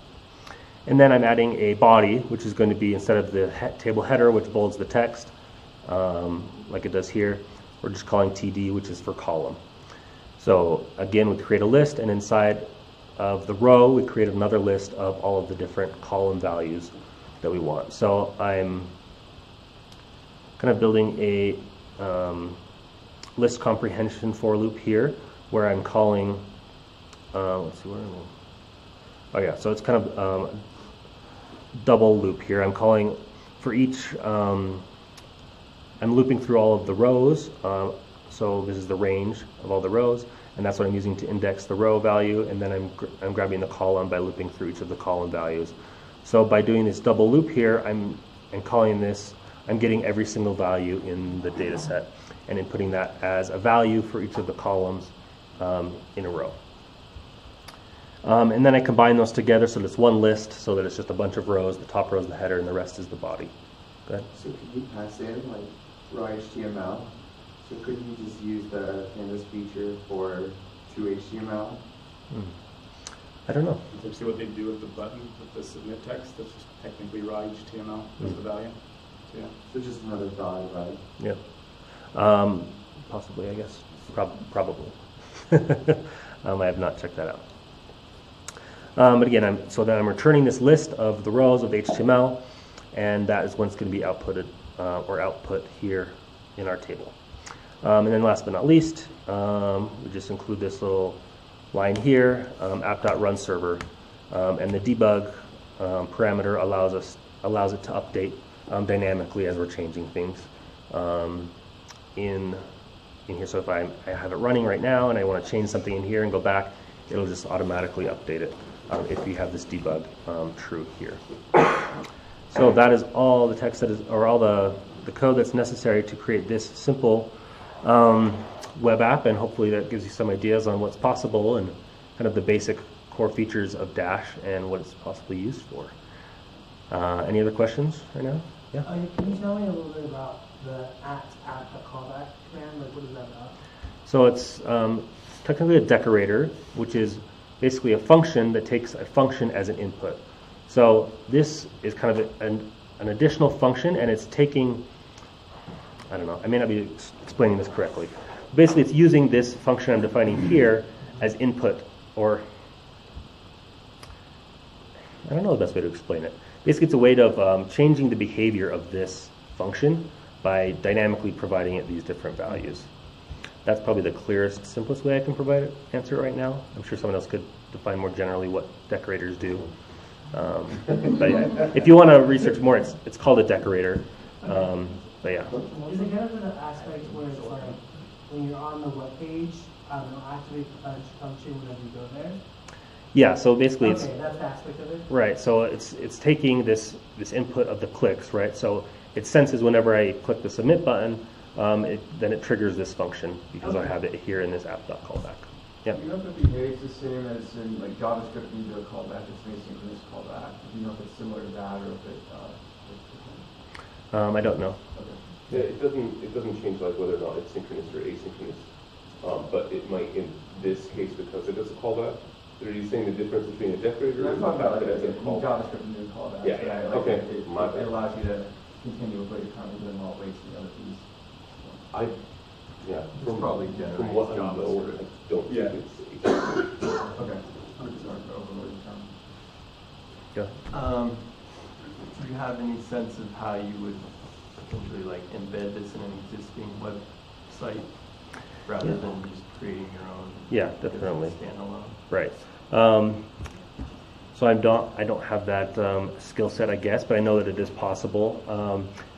And then I'm adding a body, which is going to be, instead of the table header, which bolds the text, like it does here, we're just calling TD, which is for column. So again, we create a list, and inside of the row, we create another list of all of the different column values that we want. So I'm kind of building a list comprehension for loop here, where I'm calling, let's see, where am I? Oh yeah, so it's kind of double loop here. I'm calling for each, I'm looping through all of the rows. So this is the range of all the rows, and that's what I'm using to index the row value, and then I'm grabbing the column by looping through each of the column values. So by doing this double loop here, I'm calling this, I'm getting every single value in the data set and inputting that as a value for each of the columns in a row. And then I combine those together so that it's one list, so that it's just a bunch of rows. The top row is the header, and the rest is the body. Go ahead. So could you pass in like raw HTML? So couldn't you just use the canvas feature for true HTML? I don't know. You see what they do with the button with the submit text? That's just technically raw HTML as the value. So, yeah. So just another thought, right? Yeah. Possibly, I guess. Probably. I have not checked that out. But again, so then I'm returning this list of the rows of the HTML, and that is when it's going to be outputted or output here in our table. And then last but not least, we just include this little line here, app.run server, and the debug parameter allows it to update dynamically as we're changing things in here. So if I have it running right now and I want to change something in here and go back, it'll just automatically update it if you have this debug true here. So that is all the text that is, or all the code that's necessary to create this simple web app, and hopefully that gives you some ideas on what's possible and kind of the basic core features of Dash and what it's possibly used for. Any other questions right now? Yeah. Can you tell me a little bit about the app callback command? Like, what is that about? So it's technically a decorator, which is basically a function that takes a function as an input. So this is kind of an additional function, and it's taking, I don't know, I may not be explaining this correctly. Basically, it's using this function I'm defining here as input, or I don't know the best way to explain it. Basically, it's a way of changing the behavior of this function by dynamically providing it these different values. That's probably the clearest, simplest way I can answer it right now. I'm sure someone else could define more generally what decorators do. But yeah, if you want to research more, it's called a decorator. But yeah. Is it kind of an aspect where it's like when you're on the web page, it'll activate the function whenever you go there? Yeah, so basically that's the aspect of it? Right, so it's taking this input of the clicks, right? So it senses whenever I click the submit button, then it triggers this function because I have it here in this app.callback. Yeah. Do you know if it behaves the same as in like JavaScript when you do a callback, it's an asynchronous callback? Do you know if it's similar to that or if it I don't know. Okay. Yeah, it doesn't change like whether or not it's synchronous or asynchronous, but it might in this case because it does a callback. Are you saying the difference between a decorator and I'm talking about like a JavaScript and doing callbacks? Yeah, yeah. Right? Like Okay. It allows you to continue with what you're currently doing while it waits for the other piece. From what I know, I don't think it's Okay. I'm just sorry for overloading time. Yeah. Do you have any sense of how you would potentially like embed this in an existing website rather than just creating your own? Yeah, definitely. Standalone. Right. So I don't have that skill set, I guess, but I know that it is possible.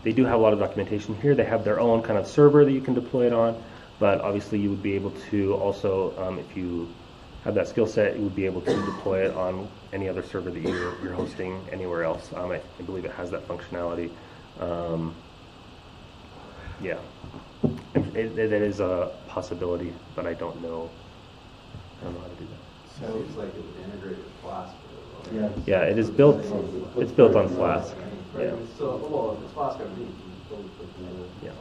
They do have a lot of documentation here. They have their own kind of server that you can deploy it on, but obviously you would be able to also, if you have that skill set, you would be able to deploy it on any other server that you're hosting anywhere else. I believe it has that functionality. Yeah, it is a possibility, but I don't know how to do that. Sounds like it would integrate with Flask. Yeah, it is built. It's built on Flask. Right. Yeah. So, well, if it's Flask, I mean, yeah.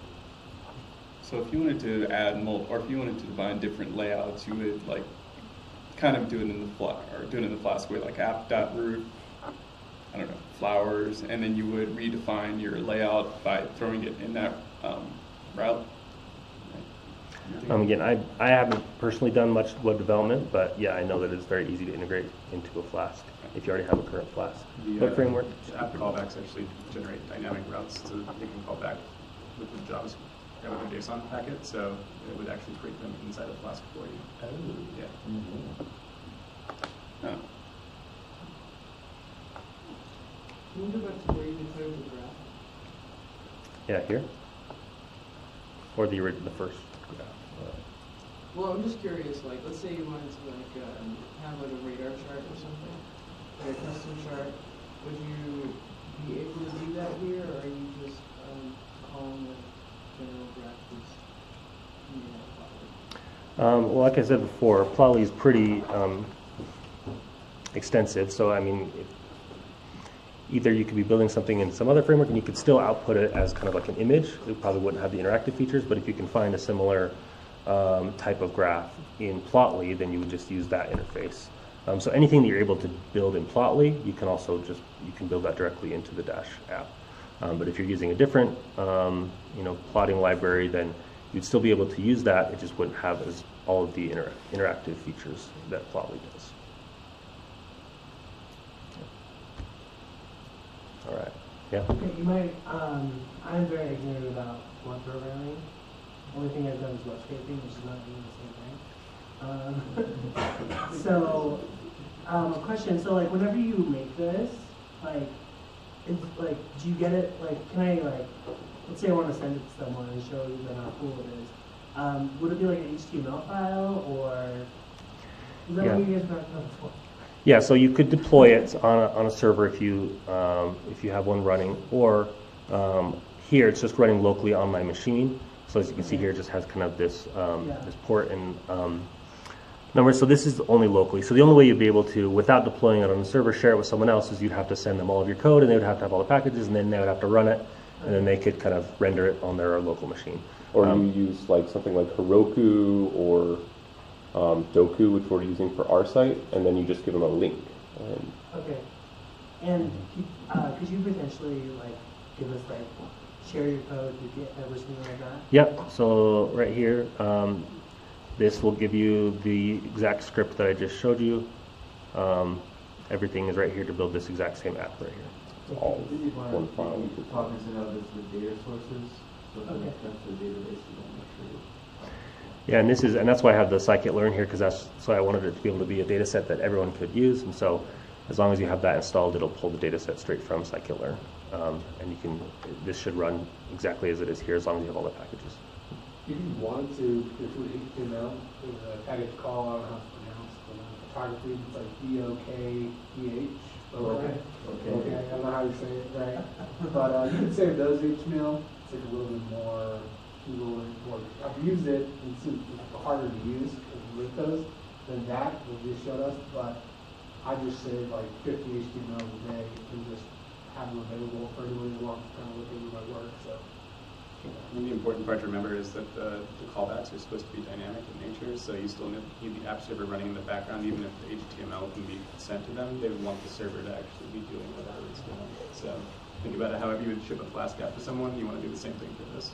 So if you wanted to add or if you wanted to define different layouts, you would like kind of do it in the Flask way, like app.root I don't know, flowers, and then you would redefine your layout by throwing it in that route. Again, I haven't personally done much web development, but yeah, I know that it's very easy to integrate into a Flask if you already have a current Flask. What framework? The app callbacks actually generate dynamic routes so that they can call back with the JavaScript, with a JSON packet, so it would actually create them inside of Flask for you. Oh. Yeah. Oh. Can you go back to where you declared the graph? Yeah, here? Or the first graph? Well, I'm just curious, like, let's say you wanted to, like, have, like, a radar chart or something, like a custom chart. Would you be able to do that here, or are you just calling the general graph Well, like I said before, Plotly is pretty extensive, so I mean, either you could be building something in some other framework and you could still output it as kind of like an image. It probably wouldn't have the interactive features, but if you can find a similar type of graph in Plotly, then you would just use that interface. So anything that you're able to build in Plotly, you can also you can build that directly into the Dash app. But if you're using a different plotting library, then you'd still be able to use that. It just wouldn't have all of the interactive features that Plotly does. All right. Yeah. Okay, you might. I'm very ignorant about web programming. Only thing I've done is web scraping, which is not doing the same thing. So, a question. So, like, whenever you make this, like, it's like, do you get it? Like, can I let's say I want to send it to someone and show them how cool it is. Would it be like an HTML file, or is that what you guys talked about before? Yeah, so you could deploy it on a server if you have one running, or here it's just running locally on my machine. So as you can see here, it just has kind of this this port and number. So this is only locally. So the only way you'd be able to, without deploying it on the server, share it with someone else, is you'd have to send them all of your code, and they would have to have all the packages, and then they would have to run it, and then they could kind of render it on their local machine. Or you use like something like Heroku or Doku, which we're using for our site, and then you just give them a link. Okay. And could you potentially give us share your code to get everything like that? Yep. So right here, this will give you the exact script that I just showed you. Everything is right here to build this exact same app right here. All one file. Cognizant of the data sources, so okay. That's the database you want to make sure. Yeah, and that's why I have the scikit-learn here, because so I wanted it to be able to be a data set that everyone could use, and so as long as you have that installed, it'll pull the data set straight from scikit-learn, and this should run exactly as it is here, as long as you have all the packages. If you wanted to include HTML, there's a package call, I don't know how to pronounce the photography, it's like DOKPH. Okay, I don't know how you say it right, but you can say it does HTML. It's a little bit more. I've used it, and it's harder to use with those than that, what you just showed us, but I just saved 50 HTML a day and just have them available for anyone who wants to kind of look into my work. So. And the important part to remember is that the callbacks are supposed to be dynamic in nature, so you still need the app server running in the background. Even if the HTML can be sent to them, they would want the server to actually be doing whatever it's doing. So think about it, however you would ship a Flask app to someone, you want to do the same thing for this.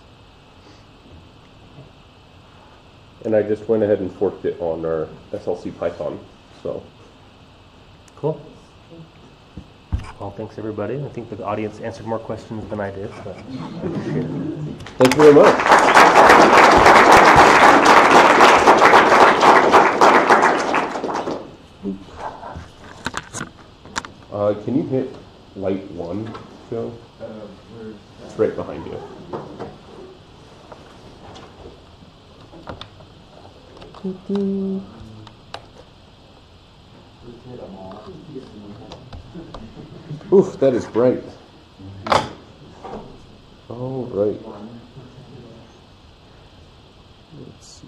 And I just went ahead and forked it on our SLCPython. So cool. Well, thanks everybody. I think the audience answered more questions than I did, but I appreciate it. Thank you very much. Can you hit light 1, Joe? It's right behind you. Oof, that is bright. All right. Let's see.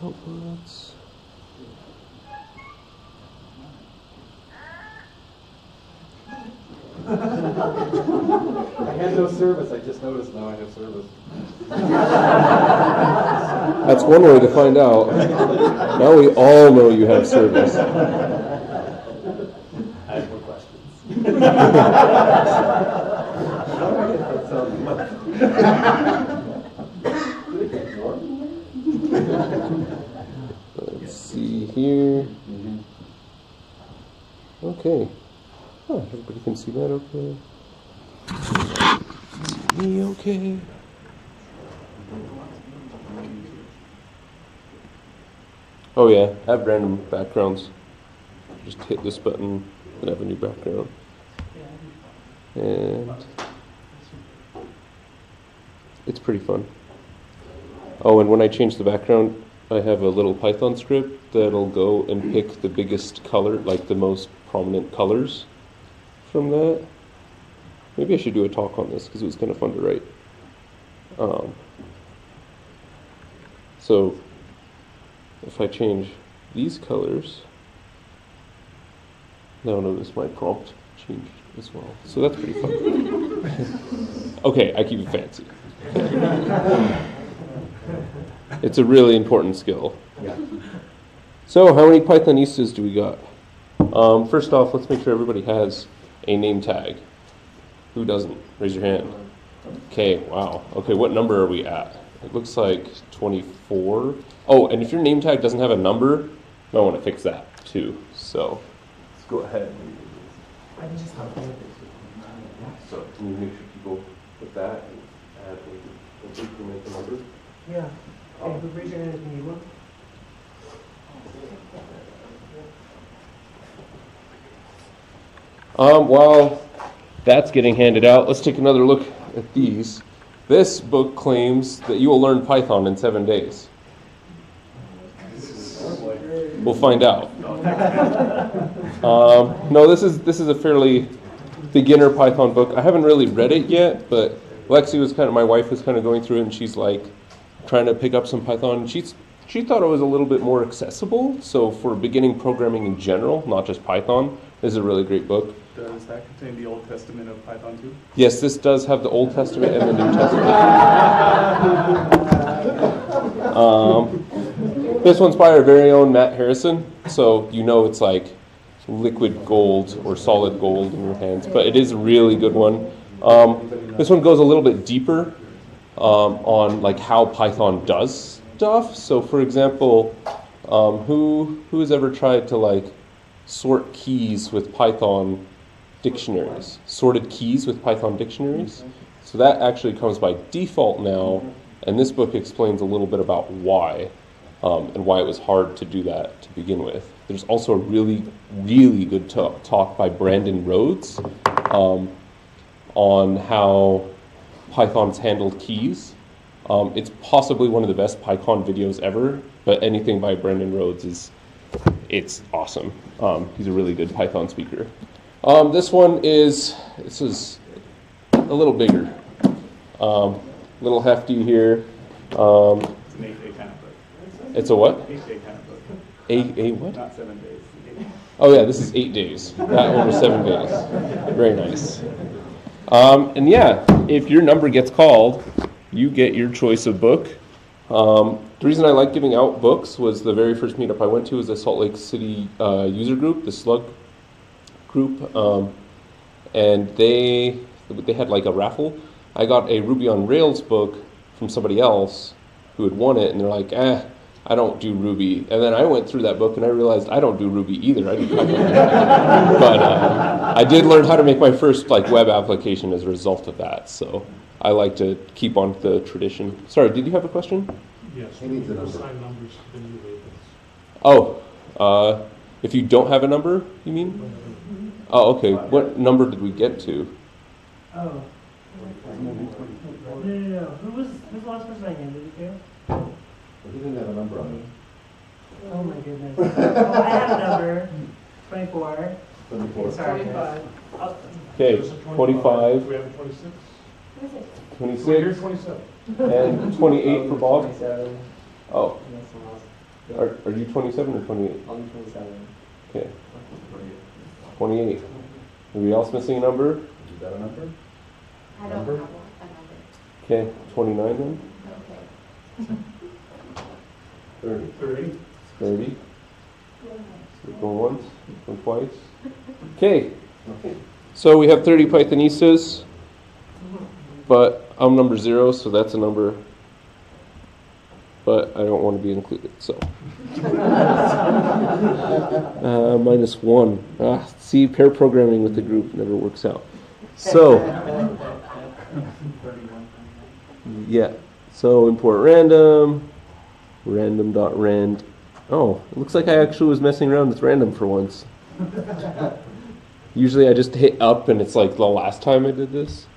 Outputs. I had no service. I just noticed now I have service. That's one way to find out. Now we all know you have service. I have more questions. Let's see here. Okay. Oh, everybody can see that okay. See me okay. Oh yeah, I have random backgrounds. Just hit this button and have a new background. And it's pretty fun. Oh, and when I change the background, I have a little Python script that'll go and pick the biggest color, like the most prominent colors from that. Maybe I should do a talk on this because it was kind of fun to write. So if I change these colors, now notice my prompt changed as well. So that's pretty fun. Okay, I keep it fancy. It's a really important skill. So how many Pythonistas do we got? First off, let's make sure everybody has a name tag. Who doesn't? Raise your hand. Okay, wow. Okay, what number are we at? It looks like 24. Oh, and if your name tag doesn't have a number, you might want to fix that too. So let's go ahead. I can just help you. So can you make sure people put that and add a increment the number? Yeah. Hey, raise your hand if you need one. While that's getting handed out, let's take another look at these. This book claims that you will learn Python in 7 days. We'll find out. No, this is a fairly beginner Python book. I haven't really read it yet, but Lexi was my wife was kind of going through it, and she's like trying to pick up some Python. She thought it was a little bit more accessible. So for beginning programming in general, not just Python, this is a really great book. Does that contain the Old Testament of Python too? Yes, this does have the Old Testament and the New Testament. This one's by our very own Matt Harrison, so you know it's like liquid gold or solid gold in your hands, but it is a really good one. This one goes a little bit deeper on like how Python does stuff. So for example, who has ever tried to like sort keys with Python dictionaries? Sorted keys with Python dictionaries? So that actually comes by default now, and this book explains a little bit about why, and why it was hard to do that to begin with. There's also a really, really good talk by Brandon Rhodes on how Python's handled keys. It's possibly one of the best PyCon videos ever, but anything by Brandon Rhodes it's awesome. He's a really good Python speaker. This is a little bigger, little hefty here. It's an 8-day kind of book. It's a what? 8-day kind of book. A what? Not 7 days. Oh yeah, this is 8 days. That one was 7 days. Very nice. And yeah, if your number gets called, you get your choice of book. The reason I like giving out books was the very first meetup I went to was the Salt Lake City user group, the Slug group, and they had like a raffle. I got a Ruby on Rails book from somebody else who had won it, and they're like, I don't do Ruby. And then I went through that book and I realized I don't do Ruby either. I do Python. But I did learn how to make my first like web application as a result of that. So I like to keep on the tradition. Sorry, did you have a question? Yes. He needs a assign numbers to the new labels. Oh, if you don't have a number, you mean? Oh, okay. What number did we get to? Oh. No. Who was the last person I handed it to? He didn't have a number on it. Oh my goodness. Oh, I have a number. 24. 24. Sorry. 25. Okay, 25. We have a 26? 26. Here's 27. And 28 for Bob? 27. Oh. Are you 27 or 28? I'm 27. Okay. 28. Anybody else missing a number? You got a number? I don't have a number. Okay, 29 then? Okay. 30. 30. Go once, go twice. Okay. So we have 30 Pythonistas, but I'm number 0, so that's a number. But I don't want to be included, so. -1. See, pair programming with the group never works out. So, yeah. So import random, random.rand. Oh, it looks like I actually was messing around with random for once. Usually I just hit up and it's like the last time I did this.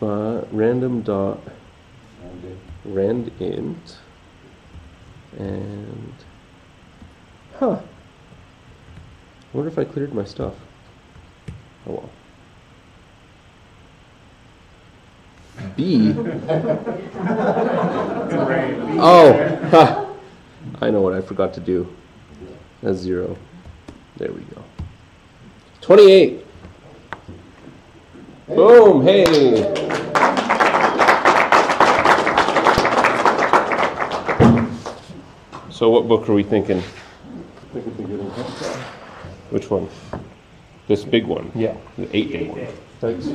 But randint and I wonder if I cleared my stuff. Oh well. B. Oh, I know what I forgot to do. That's 0. There we go. 28. Hey. Boom, hey. So what book are we thinking? Which one? This big one? Yeah. The 8-day one. Thanks.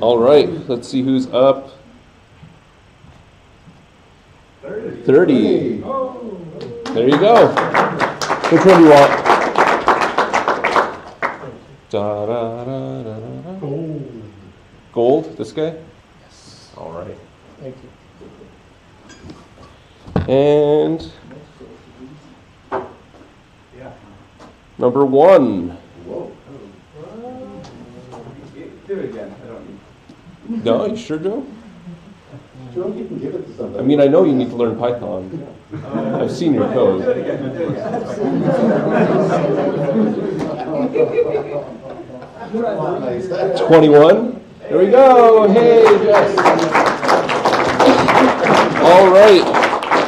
All right, let's see who's up. 30. There you go. Which one do you want? Da, da, da, da, da. Gold, this guy? Yes. All right. Thank you. And number 1. Do it again. I don't need. No, you sure do? Joe, you can give it to somebody. I mean, I know you need to learn Python. I've seen your code. 21. There we go. Hey, yes. All right.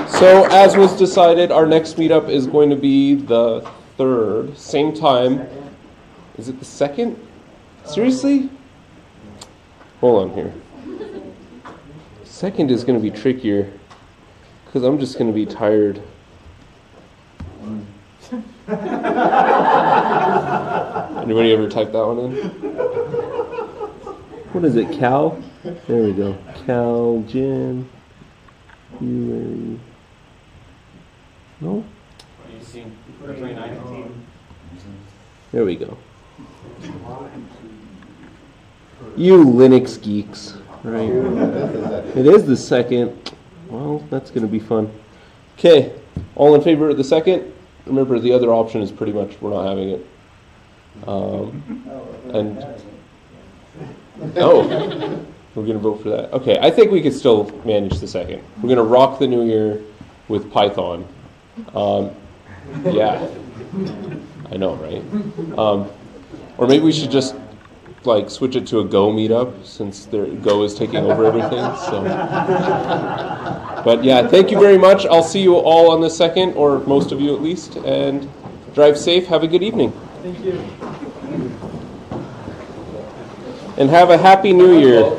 So as was decided, our next meetup is going to be the 3rd, same time. Is it the 2nd? Seriously? Hold on here. 2nd is going to be trickier because I'm just going to be tired. Anybody ever type that one in? What is it, Cal? There we go. Cal, Jen, you, no? There we go. You Linux geeks, right? It is the 2nd. Well, that's going to be fun. Okay, all in favor of the 2nd? Remember, the other option is pretty much we're not having it. We're going to vote for that. Okay, I think we could still manage the 2nd. We're going to rock the new year with Python. Yeah, I know, right? Or maybe we should just like switch it to a Go meetup since Go is taking over everything. So, but yeah, thank you very much. I'll see you all on the 2nd, or most of you at least, and drive safe. Have a good evening. Thank you. And have a happy new year.